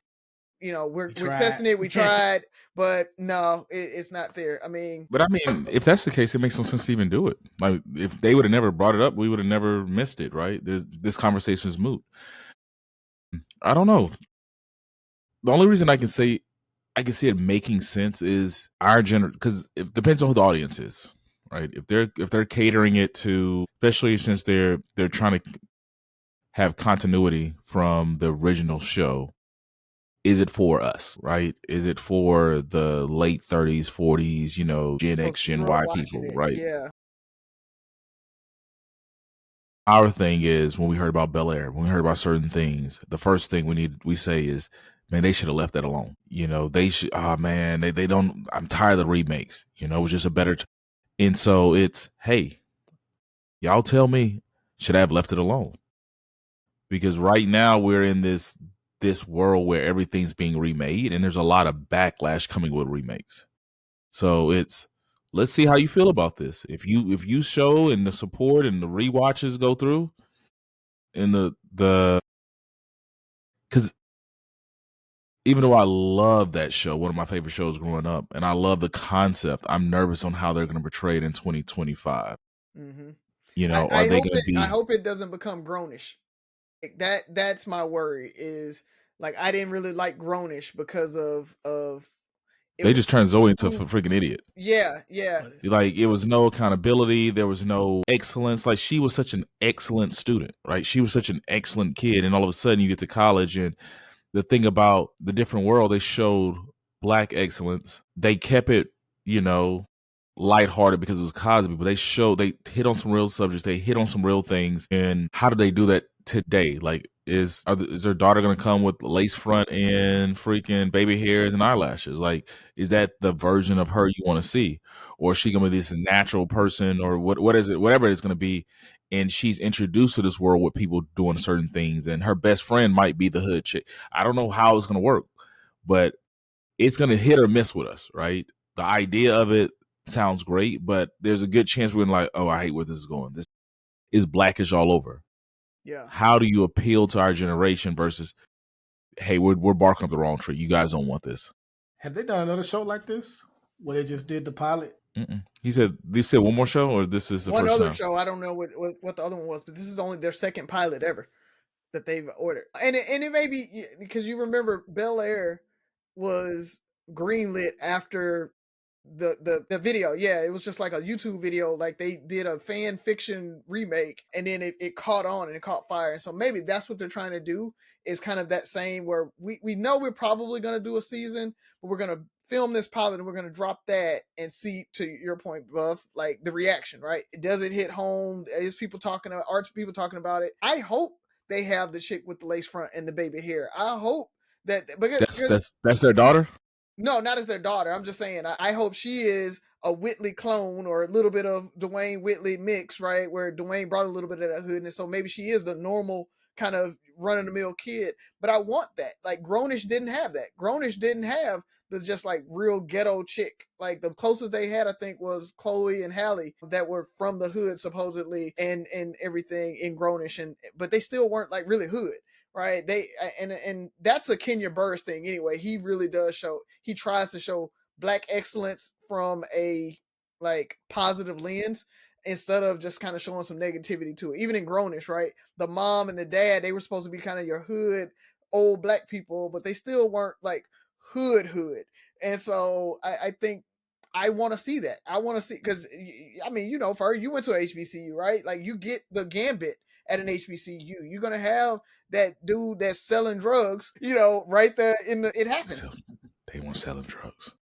we're testing it, we tried, but no, it's not there. I mean, But I mean, if that's the case, it makes no sense to even do it. Like, if they would have never brought it up, we would have never missed it, right? This conversation is moot. I don't know. The only reason I can see it making sense is our because it depends on who the audience is, right? If they're catering it to, especially since they're trying to have continuity from the original show. Is it for us, right? Is it for the late 30s, 40s, Gen X, Gen Y people, right? Yeah. Our thing is when we heard about Bel Air, when we heard about certain things, the first thing we say is, man, they should have left that alone. They should, man, they don't, I'm tired of the remakes. It was just a better, and so it's, hey, y'all tell me, should I have left it alone? Because right now we're in this world where everything's being remade and there's a lot of backlash coming with remakes. So let's see how you feel about this. If you show and the support and the rewatches go through and the because even though I love that show, one of my favorite shows growing up, and I love the concept, I'm nervous on how they're going to portray it in 2025. Mm-hmm. Are they going to be? I hope it doesn't become Grownish. That's my worry. Is like I didn't really like Grownish because of they just turned Zoe into a freaking idiot. Yeah. Like, it was no accountability. There was no excellence. Like, she was such an excellent student, right? She was such an excellent kid. And all of a sudden you get to college, and the thing about the Different World, they showed Black excellence. They kept it, lighthearted because it was Cosby, but they hit on some real subjects. They hit on some real things. And how do they do that today? Like, is their daughter going to come with lace front and freaking baby hairs and eyelashes? Like, is that the version of her you want to see? Or is she going to be this natural person, or what is it, whatever it's going to be? And she's introduced to this world with people doing certain things, and her best friend might be the hood chick. I don't know how it's going to work, but it's going to hit or miss with us, right? The idea of it sounds great, but there's a good chance we're like, oh, I hate where this is going. This is Blackish all over. Yeah. How do you appeal to our generation versus, hey, we're barking up the wrong tree. You guys don't want this. Have they done another show like this where they just did the pilot? He said, they said one more show, or this is the one first other time? show. I don't know what the other one was, but this is only their second pilot ever that they've ordered. And it may be because you remember Bel Air was greenlit after the video. Yeah, it was just like a YouTube video. Like, they did a fan fiction remake, and then it caught on and it caught fire. And so maybe that's what they're trying to do, is kind of that same where we know we're probably going to do a season, but we're going to film this pilot and we're going to drop that and see, to your point, Buff, like the reaction, right? Does it hit home? Is people talking about, are people talking about it? I hope they have the chick with the lace front and the baby hair. I hope that, because that's their daughter. No, not as their daughter. I'm just saying, I hope she is a Whitley clone, or a little bit of Dwayne Whitley mix, right? Where Dwayne brought a little bit of that hoodness. So maybe she is the normal kind of run-of-the-mill kid. But I want that. Like, Grownish didn't have that. Grownish didn't have the just like real ghetto chick. Like, the closest they had, I think, was Chloe and Halle that were from the hood supposedly, and everything in Grownish, but they still weren't like really hood. Right, they and that's a Kenya Barris thing anyway. He really does he tries to show Black excellence from a like positive lens, instead of just kind of showing some negativity to it. Even in Grownish, right, the mom and the dad, they were supposed to be kind of your hood old Black people, but they still weren't like hood. And so I think I want to see that. I want to see, because I mean, Fer, you went to HBCU, right? Like, you get the gambit at an HBCU. You're gonna have that dude that's selling drugs, right there it happens. They weren't selling drugs.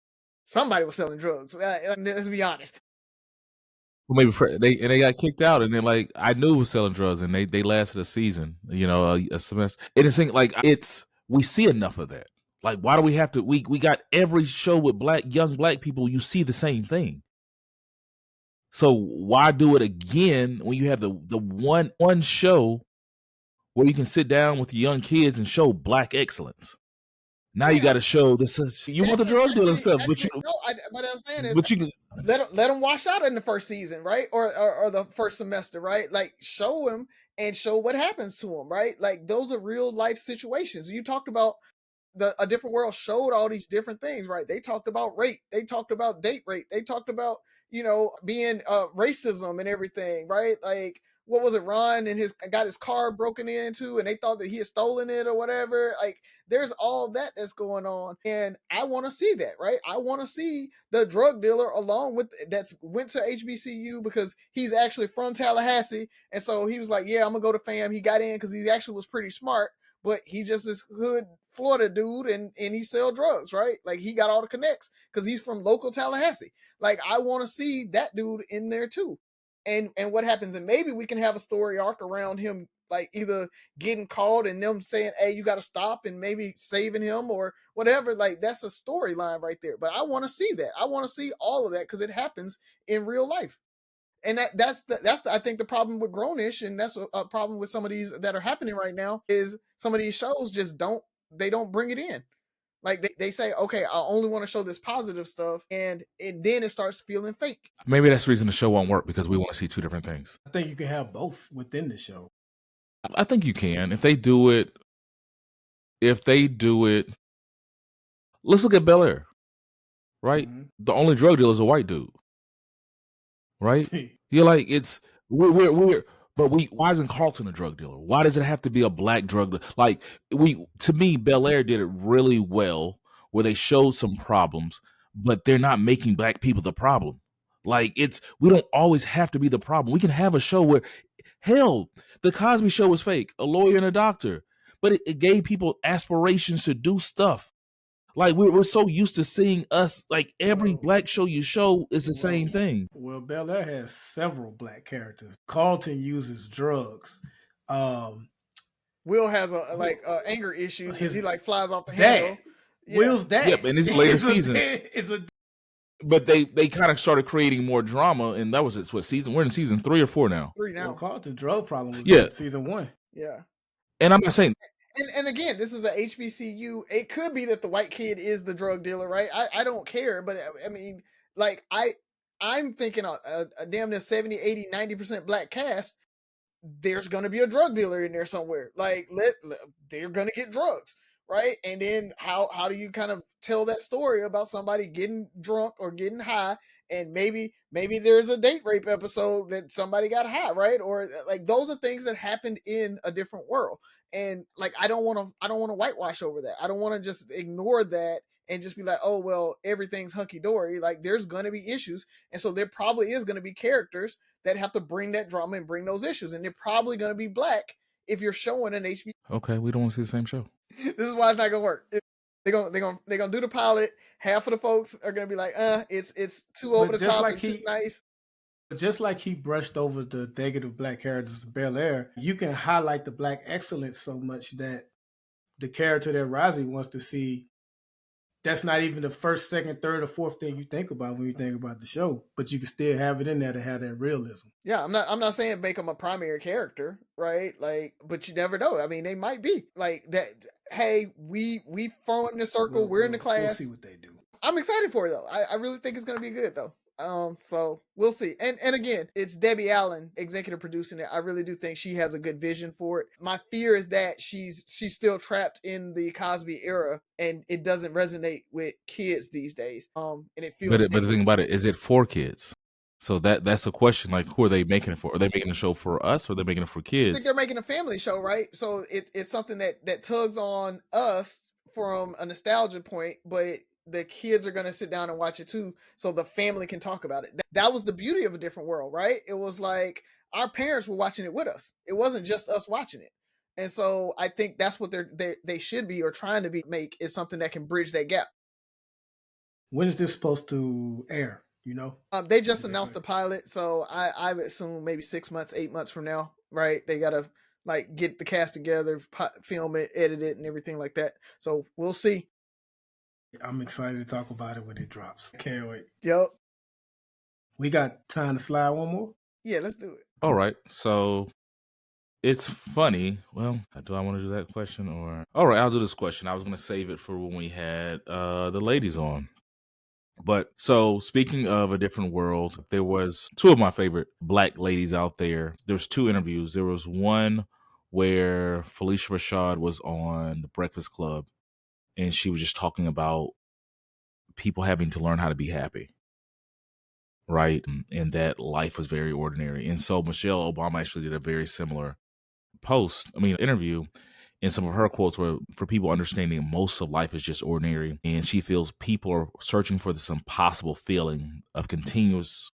Somebody was selling drugs. Let's be honest. Well, maybe they got kicked out, and then like I knew it was selling drugs, and they lasted a season, a semester. It is like we see enough of that. Like, why do we have to? We got every show with young black people. You see the same thing. So why do it again when you have the one show where you can sit down with the young kids and show black excellence? Now you got to show this. You want the drug dealing stuff, but what I'm saying is, let them wash out in the first season, right, or the first semester, right? Like, show them and show what happens to them, right? Like, those are real life situations. You talked about A Different World showed all these different things, right? They talked about rape, they talked about date rape, they talked about being racism and everything, right? Like, what was it? Ron and got his car broken into, and they thought that he had stolen it or whatever. Like, there's all that's going on, and I want to see that, right? I want to see the drug dealer along with that's went to HBCU because he's actually from Tallahassee, and so he was like, "Yeah, I'm gonna go to FAM." He got in because he actually was pretty smart, but he just is hood Florida dude, and he sell drugs, right? Like, he got all the connects because he's from local Tallahassee. Like, I want to see that dude in there too. And what happens, and maybe we can have a story arc around him, like either getting caught and them saying, "Hey, you got to stop," and maybe saving him or whatever. Like, that's a storyline right there. But I want to see that. I want to see all of that because it happens in real life. And that's I think the problem with Grownish, and that's a problem with some of these that are happening right now, is some of these shows just don't bring it in. Like, they say, okay, I only want to show this positive stuff, and then it starts feeling fake. Maybe that's the reason the show won't work, because we want to see two different things. I think you can have both within the show. I think you can if they do it. Let's look at Bel Air, right? Mm-hmm. The only drug dealer is a white dude, right? You're like, it's we're but why isn't Carlton a drug dealer? Why does it have to be a black drug dealer? Like, to me, Bel Air did it really well, where they showed some problems, but they're not making black people the problem. Like, we don't always have to be the problem. We can have a show where, hell, the Cosby Show was fake, a lawyer and a doctor, but it gave people aspirations to do stuff. Like, we're so used to seeing us, like, every black show you show is the same thing. Well, Bel Air has several black characters. Carlton uses drugs. Will has anger issues. He like flies off the handle. Yeah. Will's dad. Yep, in this later season. But they kind of started creating more drama, and that was what season? We're in season 3 or 4 now. 3 now. Well, Carlton's drug problem was season 1. Yeah. And I'm not saying. And again, this is a HBCU. It could be that the white kid is the drug dealer, right? I don't care, but I mean, like, I'm thinking a damn near 70, 80, 90% black cast. There's going to be a drug dealer in there somewhere. Like, they're going to get drugs, right? And then how do you kind of tell that story about somebody getting drunk or getting high, and maybe there's a date rape episode that somebody got high, right? Or like, those are things that happened in A Different World. And like, I don't want to whitewash over that. I don't want to just ignore that and just be like, oh, well, everything's hunky-dory. Like, there's going to be issues. And so there probably is going to be characters that have to bring that drama and bring those issues. And they're probably going to be black if you're showing an HBO. Okay, we don't want to see the same show. This is why it's not going to work. They're gonna do the pilot. Half of the folks are going to be like, it's too over the top and too nice. Just like he brushed over the negative black characters of Bel Air, you can highlight the black excellence so much that the character that Rozzy wants to see, that's not even the first, second, third, or fourth thing you think about when you think about the show, but you can still have it in there to have that realism. Yeah, I'm not saying make them a primary character, right? Like, but you never know. I mean, they might be like that. Hey, we formed the circle. We're in the class. We'll see what they do. I'm excited for it though. I really think it's gonna be good though. So we'll see. And again, it's Debbie Allen executive producing it. I really do think she has a good vision for it. My fear is that she's still trapped in the Cosby era, and it doesn't resonate with kids these days. And it feels. But the thing about it is, it for kids? So that's a question. Like, who are they making it for? Are they making a show for us, or are they making it for kids? I think they're making a family show, right? So it's something that tugs on us from a nostalgia point, but the kids are going to sit down and watch it too, so the family can talk about it. That was the beauty of A Different World, right? It was like, our parents were watching it with us. It wasn't just us watching it. And so I think that's what they should be, or trying to make, is something that can bridge that gap. When is this supposed to air? You know? They just Did they announced say? the pilot, so I would assume maybe 6 months, 8 months from now, right? They gotta like get the cast together, film it, edit it, and everything like that. So we'll see. I'm excited to talk about it when it drops. Can't wait. Yep. We got time to slide one more. Yeah, let's do it. All right. So it's funny. Well, do I want to do that question or? All right, I'll do this question. I was going to save it for when we had the ladies on. But so speaking of a different world, there was two of my favorite black ladies out there. There's two interviews. There was one where Felicia Rashad was on the Breakfast Club, and she was just talking about people having to learn how to be happy, right? And that life was very ordinary. And so Michelle Obama actually did a very similar interview. And some of her quotes were for people understanding most of life is just ordinary. And she feels people are searching for this impossible feeling of continuous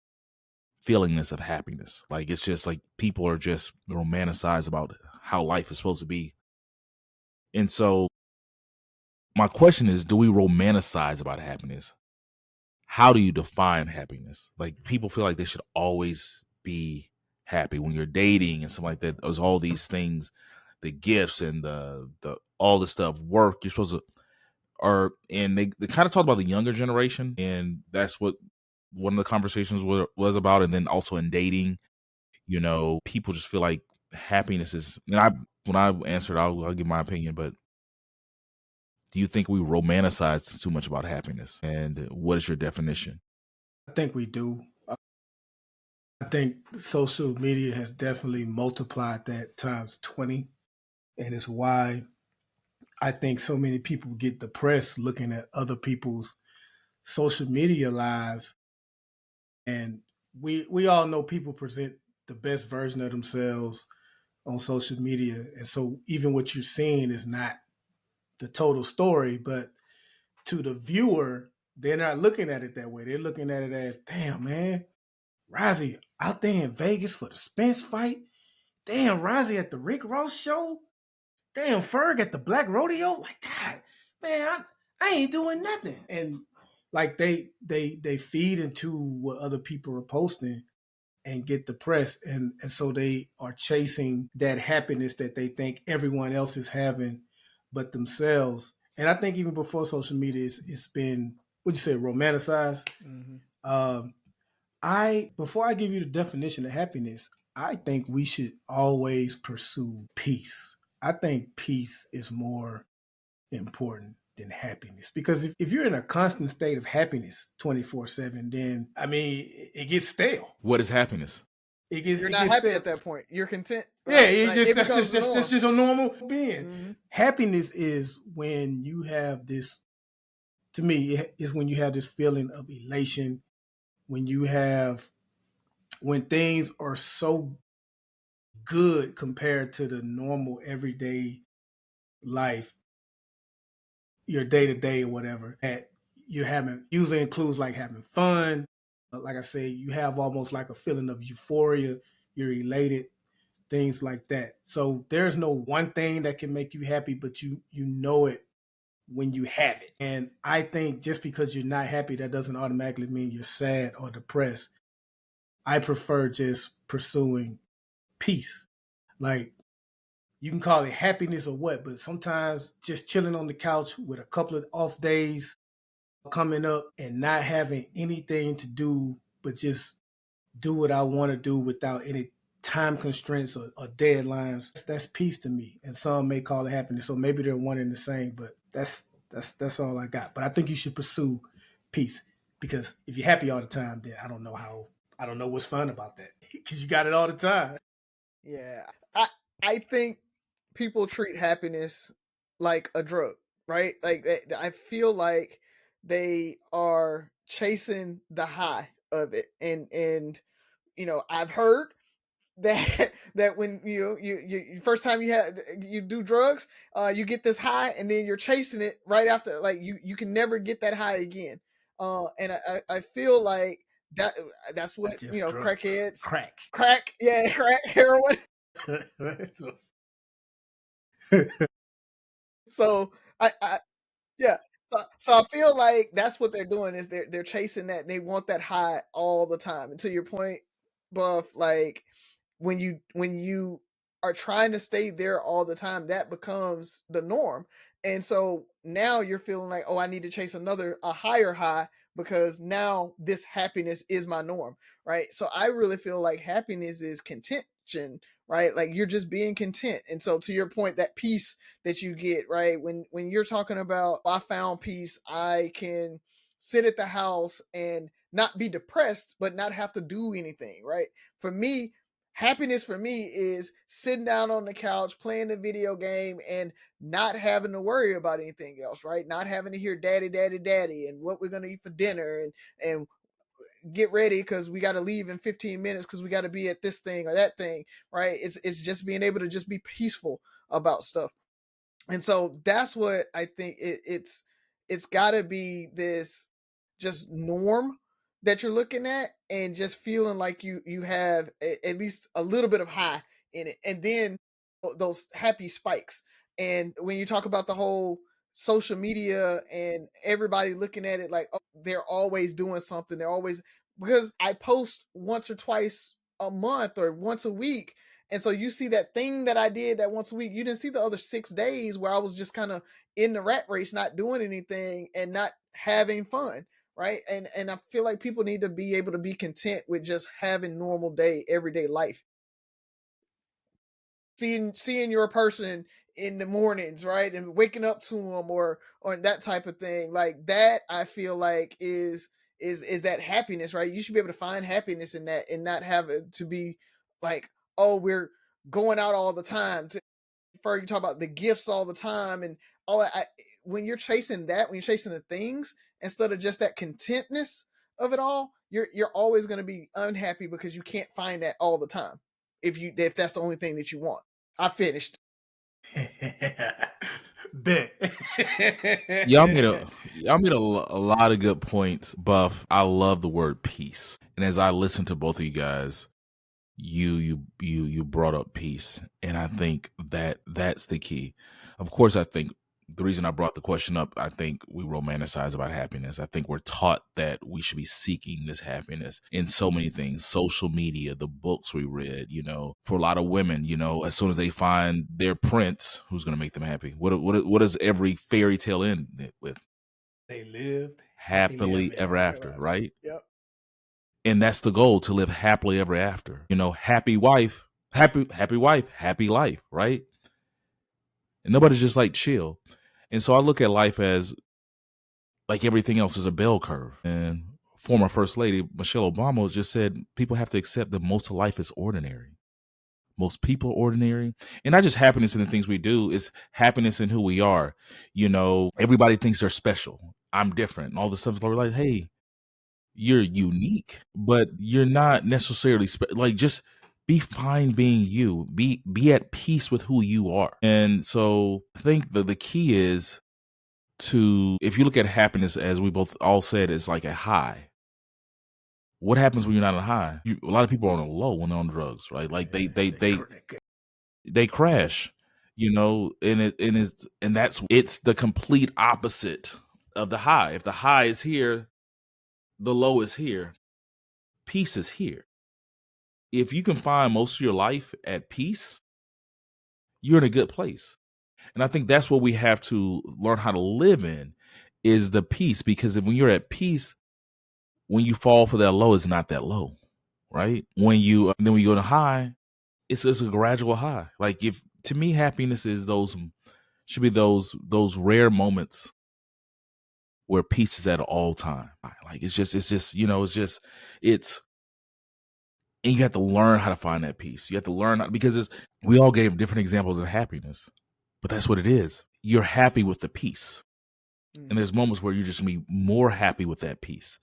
feelingness of happiness. Like it's just like people are just romanticized about how life is supposed to be. And so my question is, do we romanticize about happiness? How do you define happiness? Like people feel like they should always be happy when you're dating and something like that. There's all these things, the gifts and the all the stuff, work. You're supposed to and they kind of talked about the younger generation, and that's what one of the conversations was about. And then also in dating, people just feel like happiness is. And when I answered, I'll give my opinion, but do you think we romanticize too much about happiness? And what is your definition? I think we do. I think social media has definitely multiplied that times 20. And it's why I think so many people get depressed looking at other people's social media lives. And we all know people present the best version of themselves on social media. And so even what you're seeing is not the total story, but to the viewer, they're not looking at it that way. They're looking at it as, damn, man, Rozzy out there in Vegas for the Spence fight. Damn, Rozzy at the Rick Ross show. Damn, Ferg at the Black Rodeo. Like, God, man, I ain't doing nothing. And like they feed into what other people are posting and get depressed. And so they are chasing that happiness that they think everyone else is having but themselves. And I think even before social media, it's been, what'd you say, romanticized? Mm-hmm. Before I give you the definition of happiness, I think we should always pursue peace. I think peace is more important than happiness, because if you're in a constant state of happiness 24/7, then I mean it gets stale. What is happiness? You're not happy at that point. You're content. Right? Yeah, it's like, that's just a normal being. Mm-hmm. Happiness is when you have this. To me, is when you have this feeling of elation, when things are so good compared to the normal everyday life, your day to day or whatever, that you're having, usually includes like having fun. Like I say, you have almost like a feeling of euphoria, you're elated, things like that. So there's no one thing that can make you happy, but you know it when you have it. And I think just because you're not happy, that doesn't automatically mean you're sad or depressed. I prefer just pursuing peace. Like, you can call it happiness or what, but sometimes just chilling on the couch with a couple of off days coming up and not having anything to do but just do what I want to do without any time constraints or deadlines. That's peace to me. And some may call it happiness. So maybe they're one and the same, but that's all I got. But I think you should pursue peace, because if you're happy all the time, then I don't know what's fun about that, because you got it all the time. Yeah. I think people treat happiness like a drug, right? Like I feel like they are chasing the high of it. And I've heard that when you first time you do drugs, you get this high, and then you're chasing it right after. Like you can never get that high again. And I feel like that's what, Not just drugs. crackheads, Crack. yeah, crack, heroin. So I yeah. So I feel like that's what they're doing is they're chasing that and they want that high all the time. And to your point, Buff, like when you are trying to stay there all the time, that becomes the norm. And so now you're feeling like, oh, I need to chase a higher high because now this happiness is my norm, right? So I really feel like happiness is contention, right? Like you're just being content. And so to your point, that peace that you get, right? When you're talking about I found peace, I can sit at the house and not be depressed, but not have to do anything, right? For me, happiness for me is sitting down on the couch playing the video game and not having to worry about anything else, right? Not having to hear daddy, daddy, daddy, and what we're gonna eat for dinner, and get ready because we got to leave in 15 minutes because we got to be at this thing or that thing, right? It's just being able to just be peaceful about stuff. And so that's what I think it's got to be this just norm that you're looking at and just feeling like you have at least a little bit of high in it, and then those happy spikes. And when you talk about the whole social media and everybody looking at it like, oh, they're always doing something, they're always, because I post once or twice a month or once a week, and so you see that thing that I did that once a week. You didn't see the other 6 days where I was just kind of in the rat race, not doing anything and not having fun, right? And I feel like people need to be able to be content with just having normal day, everyday life. Seeing your person in the mornings, right, and waking up to them, or that type of thing, like that. I feel like is that happiness, right? You should be able to find happiness in that and not have it to be like, oh, we're going out all the time. To for you talk about the gifts all the time and all that. When you're chasing that, when you're chasing the things instead of just that contentness of it all, you're always going to be unhappy because you can't find that all the time. If that's the only thing that you want. I finished. Bet. Y'all made a lot of good points, Buff. I love the word peace, and as I listen to both of you guys, you brought up peace, and I think that's the key. Of course, I think the reason I brought the question up, I think we romanticize about happiness. I think we're taught that we should be seeking this happiness in so many things, social media, the books we read, for a lot of women, as soon as they find their prince, who's going to make them happy? What does every fairy tale end with? They lived Happily ever after, right? Yep. And that's the goal, to live happily ever after. Happy wife, happy wife, happy life, right? And nobody's just like chill. And so I look at life as like everything else is a bell curve. And former First Lady Michelle Obama just said people have to accept that most of life is ordinary. Most people are ordinary. And not just happiness in the things we do, it's happiness in who we are. Everybody thinks they're special. I'm different. And all this stuff is like, hey, you're unique, but you're not necessarily like, just be fine being you. Be at peace with who you are. And so I think the key is if you look at happiness, as we both all said, it's like a high. What happens when you're not on a high? A lot of people are on a low when they're on drugs, right? Like they crash, and it's the complete opposite of the high. If the high is here, the low is here. Peace is here. If you can find most of your life at peace, you're in a good place. And I think that's what we have to learn how to live in, is the peace. Because when you're at peace, when you fall for that low, it's not that low, right? When you go to high, it's just a gradual high. Like, to me, happiness is should be those rare moments where peace is at all time. Like, and you have to learn how to find that peace. You have to learn because we all gave different examples of happiness, but that's what it is. You're happy with the peace. And there's moments where you're just going to be more happy with that peace.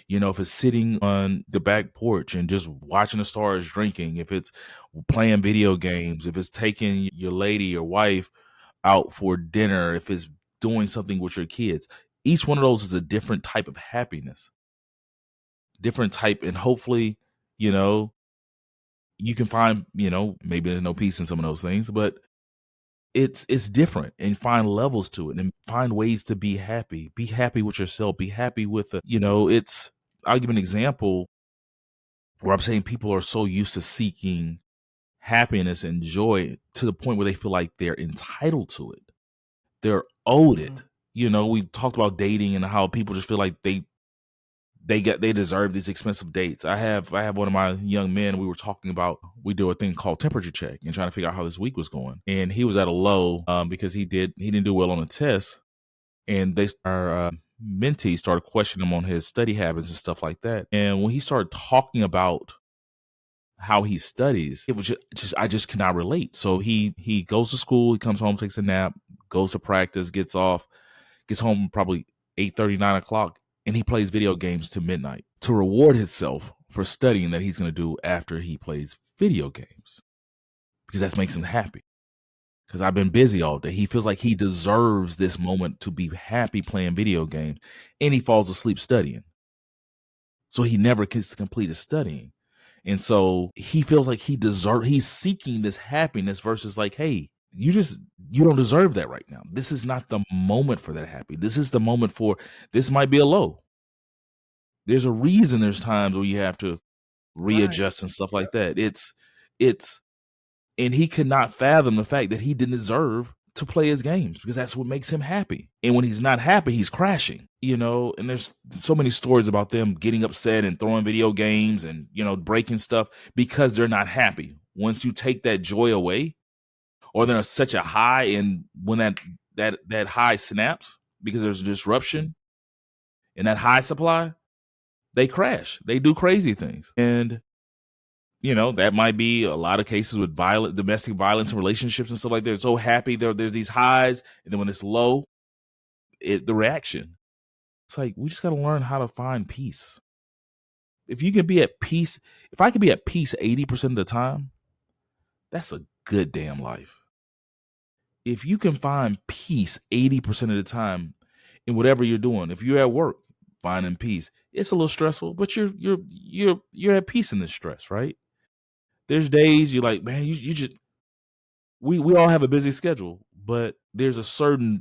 If it's sitting on the back porch and just watching the stars, drinking, if it's playing video games, if it's taking your lady or wife out for dinner, if it's doing something with your kids, each one of those is a different type of happiness. different type, and hopefully, you know, you can find, you know, maybe there's no peace in some of those things, but it's different, and find levels to it and find ways to be happy. Be happy with yourself. Be happy with you know, it's I'll give an example where I'm saying people are so used to seeking happiness and joy to the point where they feel like they're entitled to it. They're owed it. You know, we talked about dating and how people just feel like they deserve these expensive dates. I have one of my young men. We were talking about, we do a thing called temperature check and trying to figure out how this week was going. And he was at a low because he didn't do well on the test. And our mentee started questioning him on his study habits and stuff like that. And when he started talking about how he studies, it was just I just cannot relate. So he goes to school, he comes home, takes a nap, goes to practice, gets home probably 8:30, 9 o'clock, and he plays video games to midnight to reward himself for studying that he's going to do after he plays video games, because that makes him happy. Because I've been busy all day. He feels like he deserves this moment to be happy playing video games, and he falls asleep studying. So he never gets to complete his studying. And so he feels like he's seeking this happiness versus like, hey, you don't deserve that right now. This is not the moment for that happy. This is the moment for, this might be a low. There's a reason there's times where you have to readjust and stuff like that. And he could not fathom the fact that he didn't deserve to play his games, because that's what makes him happy. And when he's not happy, he's crashing, you know, and there's so many stories about them getting upset and throwing video games and, you know, breaking stuff because they're not happy. Once you take that joy away, or there's such a high, and when that high snaps because there's a disruption in that high supply, they crash. They do crazy things. And you know, that might be a lot of cases with domestic violence and relationships and stuff like that. They're so happy. There's these highs, and then when it's low, the reaction. It's like, we just got to learn how to find peace. If you can be at peace, if I can be at peace 80% of the time, that's a good damn life. If you can find peace 80% of the time in whatever you're doing, if you're at work, finding peace, it's a little stressful, but you're at peace in this stress, right? There's days you're like, man, you just, we all have a busy schedule, but there's a certain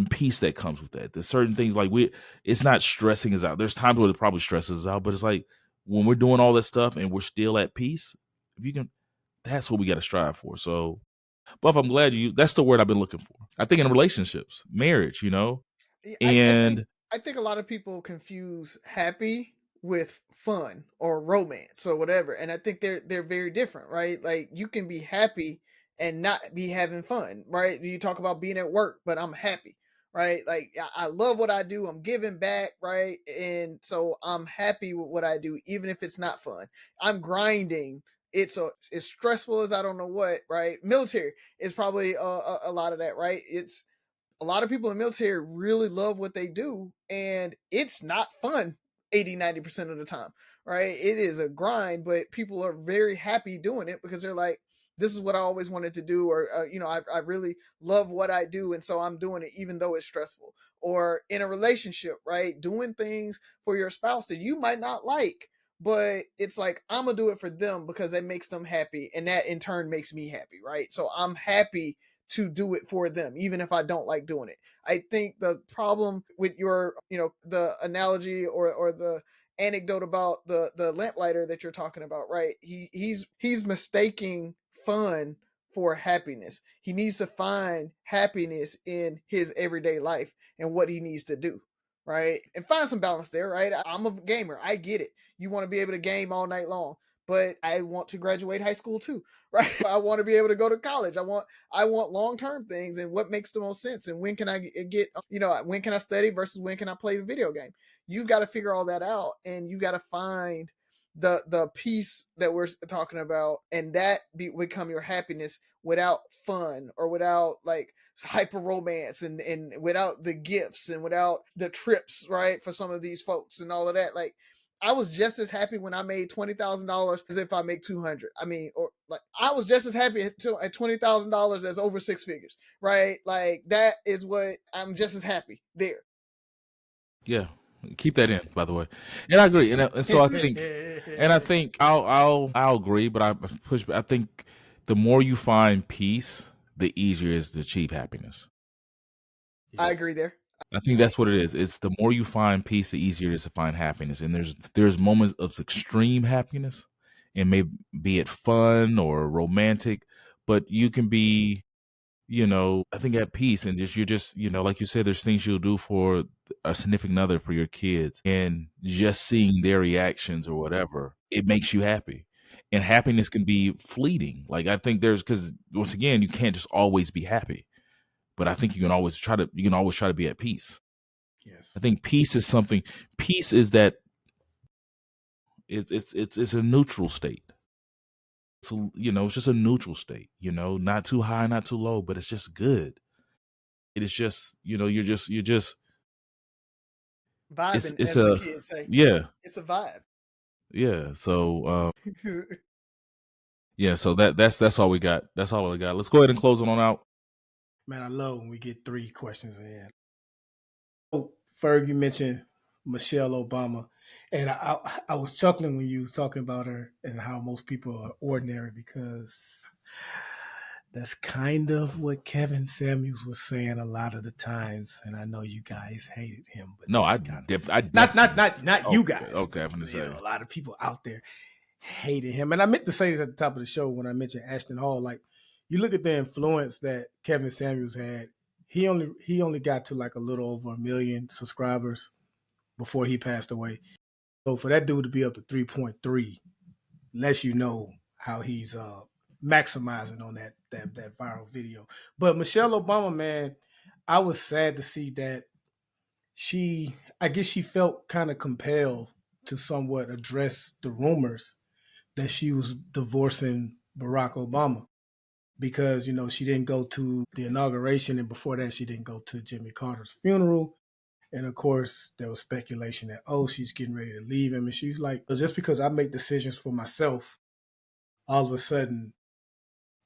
peace that comes with that. There's certain things like it's not stressing us out. There's times where it probably stresses us out, but it's like when we're doing all this stuff and we're still at peace, if you can, that's what we got to strive for. So, Buff, I'm glad that's the word I've been looking for. I think in relationships, marriage, you know, and I think a lot of people confuse happy with fun or romance or whatever, and I think they're very different, right? Like you can be happy and not be having fun, right? You talk about being at work, but I'm happy, right? Like I love what I do, I'm giving back, right? And so I'm happy with what I do, even if it's not fun. I'm grinding. It's as stressful as I don't know what, right? Military is probably a lot of that, right? It's a lot of people in the military really love what they do, and it's not fun 80-90% of the time, right? It is a grind, but people are very happy doing it because they're like, this is what I always wanted to do, or I really love what I do, and so I'm doing it even though it's stressful. Or in a relationship, right, doing things for your spouse that you might not like, but it's like, I'm gonna do it for them because it makes them happy, and that in turn makes me happy, right? So I'm happy to do it for them, even if I don't like doing it. I think the problem with your, the analogy or the anecdote about the lamplighter that you're talking about, right? He's mistaking fun for happiness. He needs to find happiness in his everyday life and what he needs to do, right? And find some balance there, right? I'm a gamer. I get it. You want to be able to game all night long, but I want to graduate high school too, right? I want to be able to go to college. I want long-term things, and what makes the most sense, and when can I get, when can I study versus when can I play the video game? You've got to figure all that out, and you got to find the piece that we're talking about, and that become your happiness without fun or without like hyper romance and without the gifts and without the trips, right, for some of these folks and all of that. Like I was just as happy when I made $20,000 as if I make 200. I mean, or like I was just as happy at $20,000 as over six figures, right? Like that is what I'm just as happy there. Yeah, Keep that in, by the way. And I agree. And so I think I'll agree, but I push. I think the more you find peace, the easier it is to achieve happiness. I agree there. I think that's what it is. It's the more you find peace, the easier it is to find happiness. And there's moments of extreme happiness, and be it fun or romantic, but you can be, I think at peace and you're just, like you said, there's things you'll do for a significant other, for your kids, and just seeing their reactions or whatever, it makes you happy. And happiness can be fleeting. Like I think because once again, you can't just always be happy, but I think you can always try to be at peace. Yes. I think peace is something. Peace is that it's a neutral state. So it's just a neutral state. Not too high, not too low, but it's just good. It is just you're just Vibing, it's as the kids say. yeah, It's a vibe. yeah. So yeah, so that's all we got. That's all I got. Let's go ahead and close it on out. Man, I love when we get 3 questions in. Oh, Ferg, you mentioned Michelle Obama, and I was chuckling when you was talking about her and how most people are ordinary, because that's kind of what Kevin Samuels was saying a lot of the times, and I know you guys hated him, but No, I not you guys. Okay, I'm gonna say a lot of people out there hated him, and I meant to say this at the top of the show when I mentioned Ashton Hall. Like, you look at the influence that Kevin Samuels had. He only got to like a little over 1 million subscribers before he passed away. So for that dude to be up to 3.3, lets you know how he's maximizing on that viral video. But Michelle Obama, man, I was sad to see that I guess she felt kind of compelled to somewhat address the rumors that she was divorcing Barack Obama, because she didn't go to the inauguration, and before that she didn't go to Jimmy Carter's funeral. And of course there was speculation that, oh, she's getting ready to leave him, and she's like, just because I make decisions for myself, all of a sudden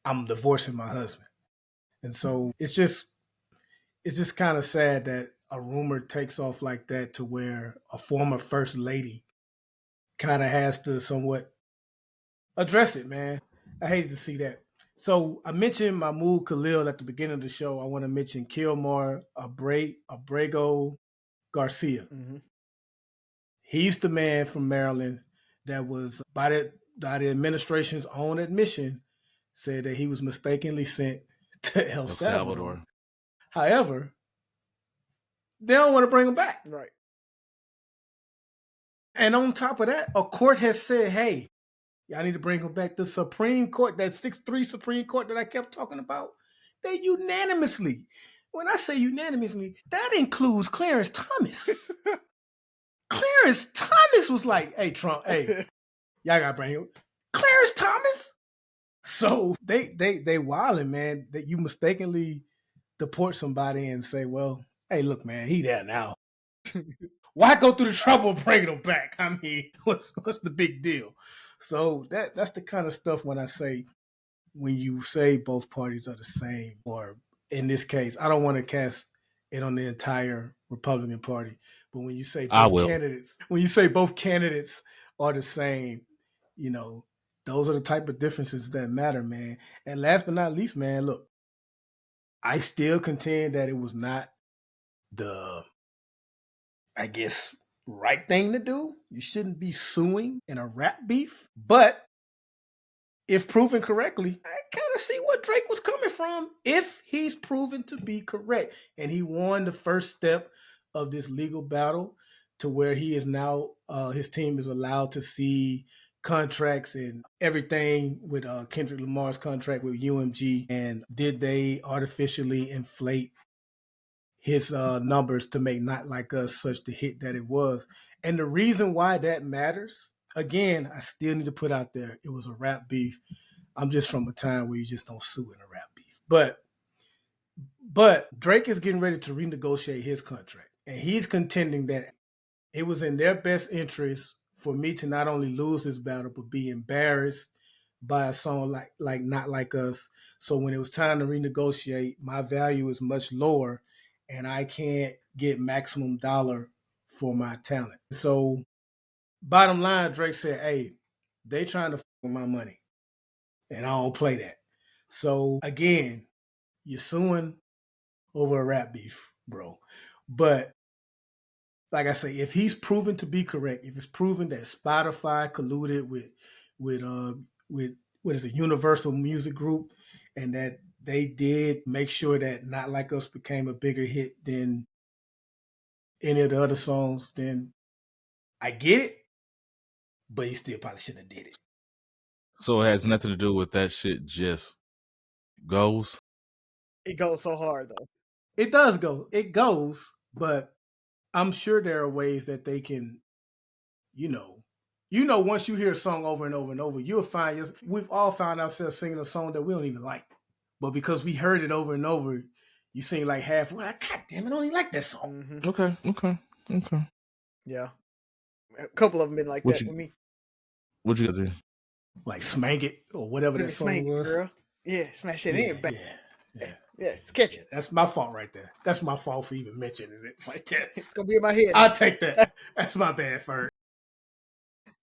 I'm divorcing my husband. And so it's just kind of sad that a rumor takes off like that, to where a former first lady kind of has to somewhat address it, man. I hated to see that. So I mentioned Mahmoud Khalil at the beginning of the show. I want to mention Kilmar Abrego Garcia. Mm-hmm. He's the man from Maryland that was, by the administration's own admission, said that he was mistakenly sent to El Salvador. However, they don't want to bring him back. Right. And on top of that, a court has said, hey, y'all need to bring him back. The Supreme Court, that 6-3 Supreme Court that I kept talking about, they unanimously, when I say unanimously, that includes Clarence Thomas. Clarence Thomas was like, hey, Trump, hey, y'all got to bring him. Clarence Thomas? So they wilding, man, that you mistakenly deport somebody and say, well, hey, look, man, he there now. Why go through the trouble of bringing him back? I mean, what's the big deal? So that's the kind of stuff when you say both parties are the same, or in this case, I don't want to cast it on the entire Republican Party, but when you say both candidates are the same, those are the type of differences that matter, man. And last but not least, man, look, I still contend that it was not the, I guess, right thing to do. You shouldn't be suing in a rap beef. But if proven correctly, I kind of see where Drake was coming from, if he's proven to be correct. And he won the first step of this legal battle, to where he is now, his team is allowed to see contracts and everything with Kendrick Lamar's contract with UMG. And did they artificially inflate his numbers to make Not Like Us such the hit that it was? And the reason why that matters, again, I still need to put out there, it was a rap beef. I'm just from a time where you just don't sue in a rap beef. But Drake is getting ready to renegotiate his contract, and he's contending that it was in their best interest for me to not only lose this battle, but be embarrassed by a song like Not Like Us. So when it was time to renegotiate, my value is much lower, and I can't get maximum dollar for my talent. So bottom line, Drake said, hey, they trying to with my money. And I don't play that. So again, you're suing over a rap beef, bro. But like I say, if he's proven to be correct, if it's proven that Spotify colluded with what is it, Universal Music Group, and that they did make sure that Not Like Us became a bigger hit than any of the other songs, then I get it. But he still probably shouldn't have did it. So it has nothing to do with that shit. Just goes. It goes so hard though. It does go. It goes, but I'm sure there are ways that they can, once you hear a song over and over and over, you'll find we've all found ourselves singing a song that we don't even like. But because we heard it over and over, you sing like half, well, God damn it, I don't even like that song. Mm-hmm. Okay. Yeah. A couple of them been like that with me. What'd you guys do? Like Smank It or whatever that song was. Girl. Yeah, smash it in. Yeah, it's catchy. That's my fault right there. That's my fault for even mentioning it like that. It's gonna be in my head. I'll take that. That's my bad, Ferg.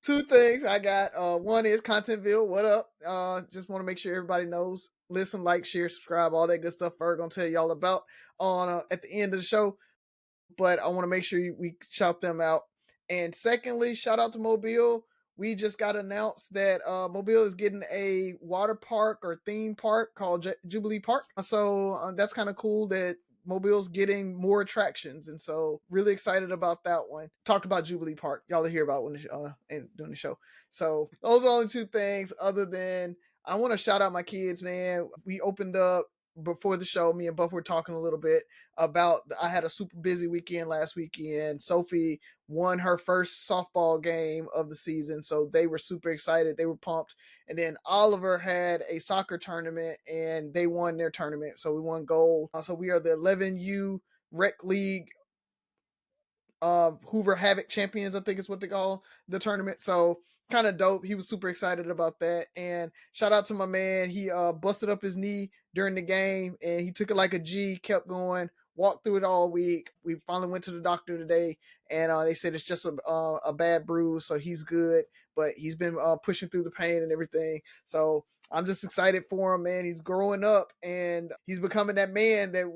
Two things I got. One is Contentville. What up? Just want to make sure everybody knows. Listen, like, share, subscribe, all that good stuff. Ferg gonna tell y'all about on at the end of the show. But I want to make sure we shout them out. And secondly, shout out to Mobile. We just got announced that Mobile is getting a water park or theme park called Jubilee Park. So that's kind of cool that Mobile's getting more attractions. And so really excited about that one. Talked about Jubilee Park. Y'all will hear about when during the show. So those are only two things other than I want to shout out my kids, man. We opened up before the show, me and Buff were talking a little bit about I had a super busy weekend last weekend. Sophie won her first softball game of the season, so they were super excited. They were pumped. And then Oliver had a soccer tournament, and they won their tournament, so we won gold. So we are the 11U Rec League Hoover Havoc champions, I think is what they call the tournament. So kind of dope. He was super excited about that. And shout out to my man. He busted up his knee during the game and he took it like a G, kept going, walked through it all week. We finally went to the doctor today and they said it's just a bad bruise, so he's good, but he's been pushing through the pain and everything. So I'm just excited for him, man. He's growing up and he's becoming that man that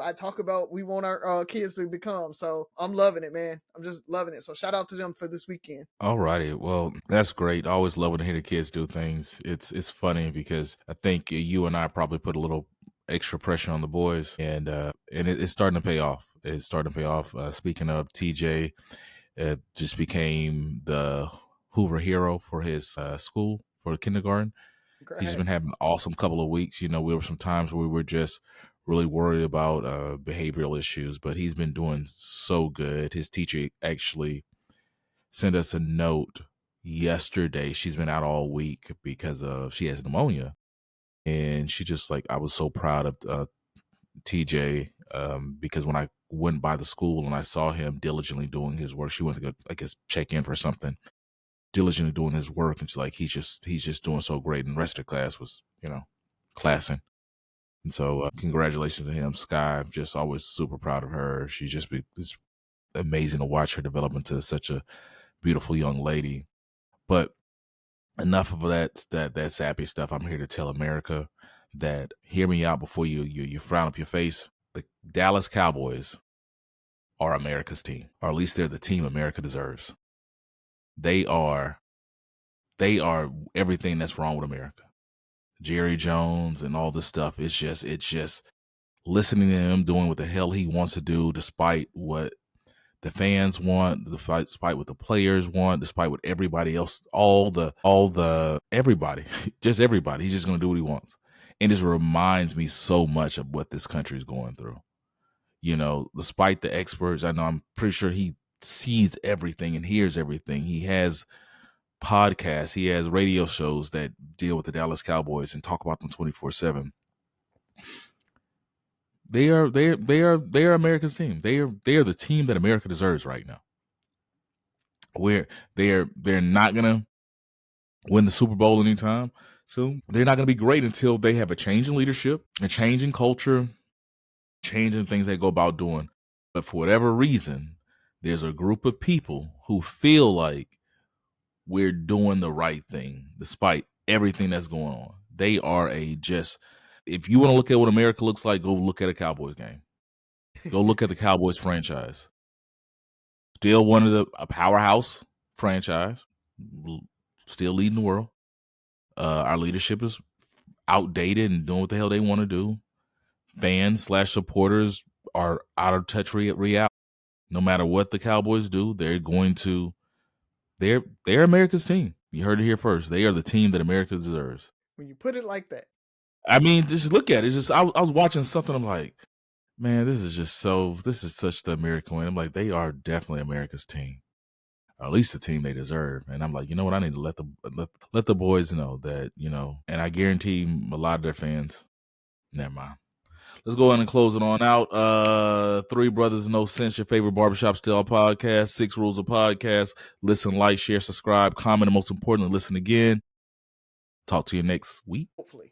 I talk about we want our kids to become. So I'm loving it, man. I'm just loving it. So shout out to them for this weekend. All righty. Well, that's great. I always love when I hear the kids do things. It's funny because I think you and I probably put a little extra pressure on the boys and it's starting to pay off. It's starting to pay off. Speaking of TJ, just became the Hoover hero for his school, for kindergarten. Great. He's been having an awesome couple of weeks. We were some times where we were just really worried about behavioral issues, but he's been doing so good. His teacher actually sent us a note yesterday. She's been out all week because she has pneumonia. And she just I was so proud of TJ because when I went by the school and I saw him diligently doing his work, she went to go, I guess, check in for something, diligently doing his work. And she's he's just doing so great. And the rest of the class was, classing. And so congratulations to him. Sky, just always super proud of her. It's amazing to watch her develop into such a beautiful young lady. But enough of that sappy stuff. I'm here to tell America that hear me out before you frown up your face. The Dallas Cowboys are America's team, or at least they're the team America deserves. They are everything that's wrong with America. Jerry Jones and all this stuff. It's just listening to him doing what the hell he wants to do, despite what the fans want, despite what the players want, despite what everybody else, all the everybody, just everybody. He's just going to do what he wants. And it reminds me so much of what this country is going through. Despite the experts, I'm pretty sure he sees everything and hears everything. He has podcasts, he has radio shows that deal with the Dallas Cowboys and talk about them 24/7. They are America's team. They are the team that America deserves right now. Where they're not gonna win the Super Bowl anytime soon. They're not gonna be great until they have a change in leadership, a change in culture, change in things they go about doing. But for whatever reason, there's a group of people who feel like we're doing the right thing despite everything that's going on. They are if you want to look at what America looks like, go look at a Cowboys game. Go look at the Cowboys franchise. Still a powerhouse franchise, still leading the world. Our leadership is outdated and doing what the hell they want to do. Fans/supporters are out of touch with reality. No matter what the Cowboys do, they're America's team. You heard it here first. They are the team that America deserves. When you put it like that. I mean, just look at it. I was watching something. I'm like, man, this is such the American way. I'm like, they are definitely America's team, or at least the team they deserve. And I'm like, you know what? I need to let the boys know that, and I guarantee a lot of their fans. Never mind. Let's go ahead and close it on out. Three Brothers No Sense, your favorite barbershop style podcast. 6 rules of podcast. Listen, like, share, subscribe, comment, and most importantly, listen again. Talk to you next week. Hopefully.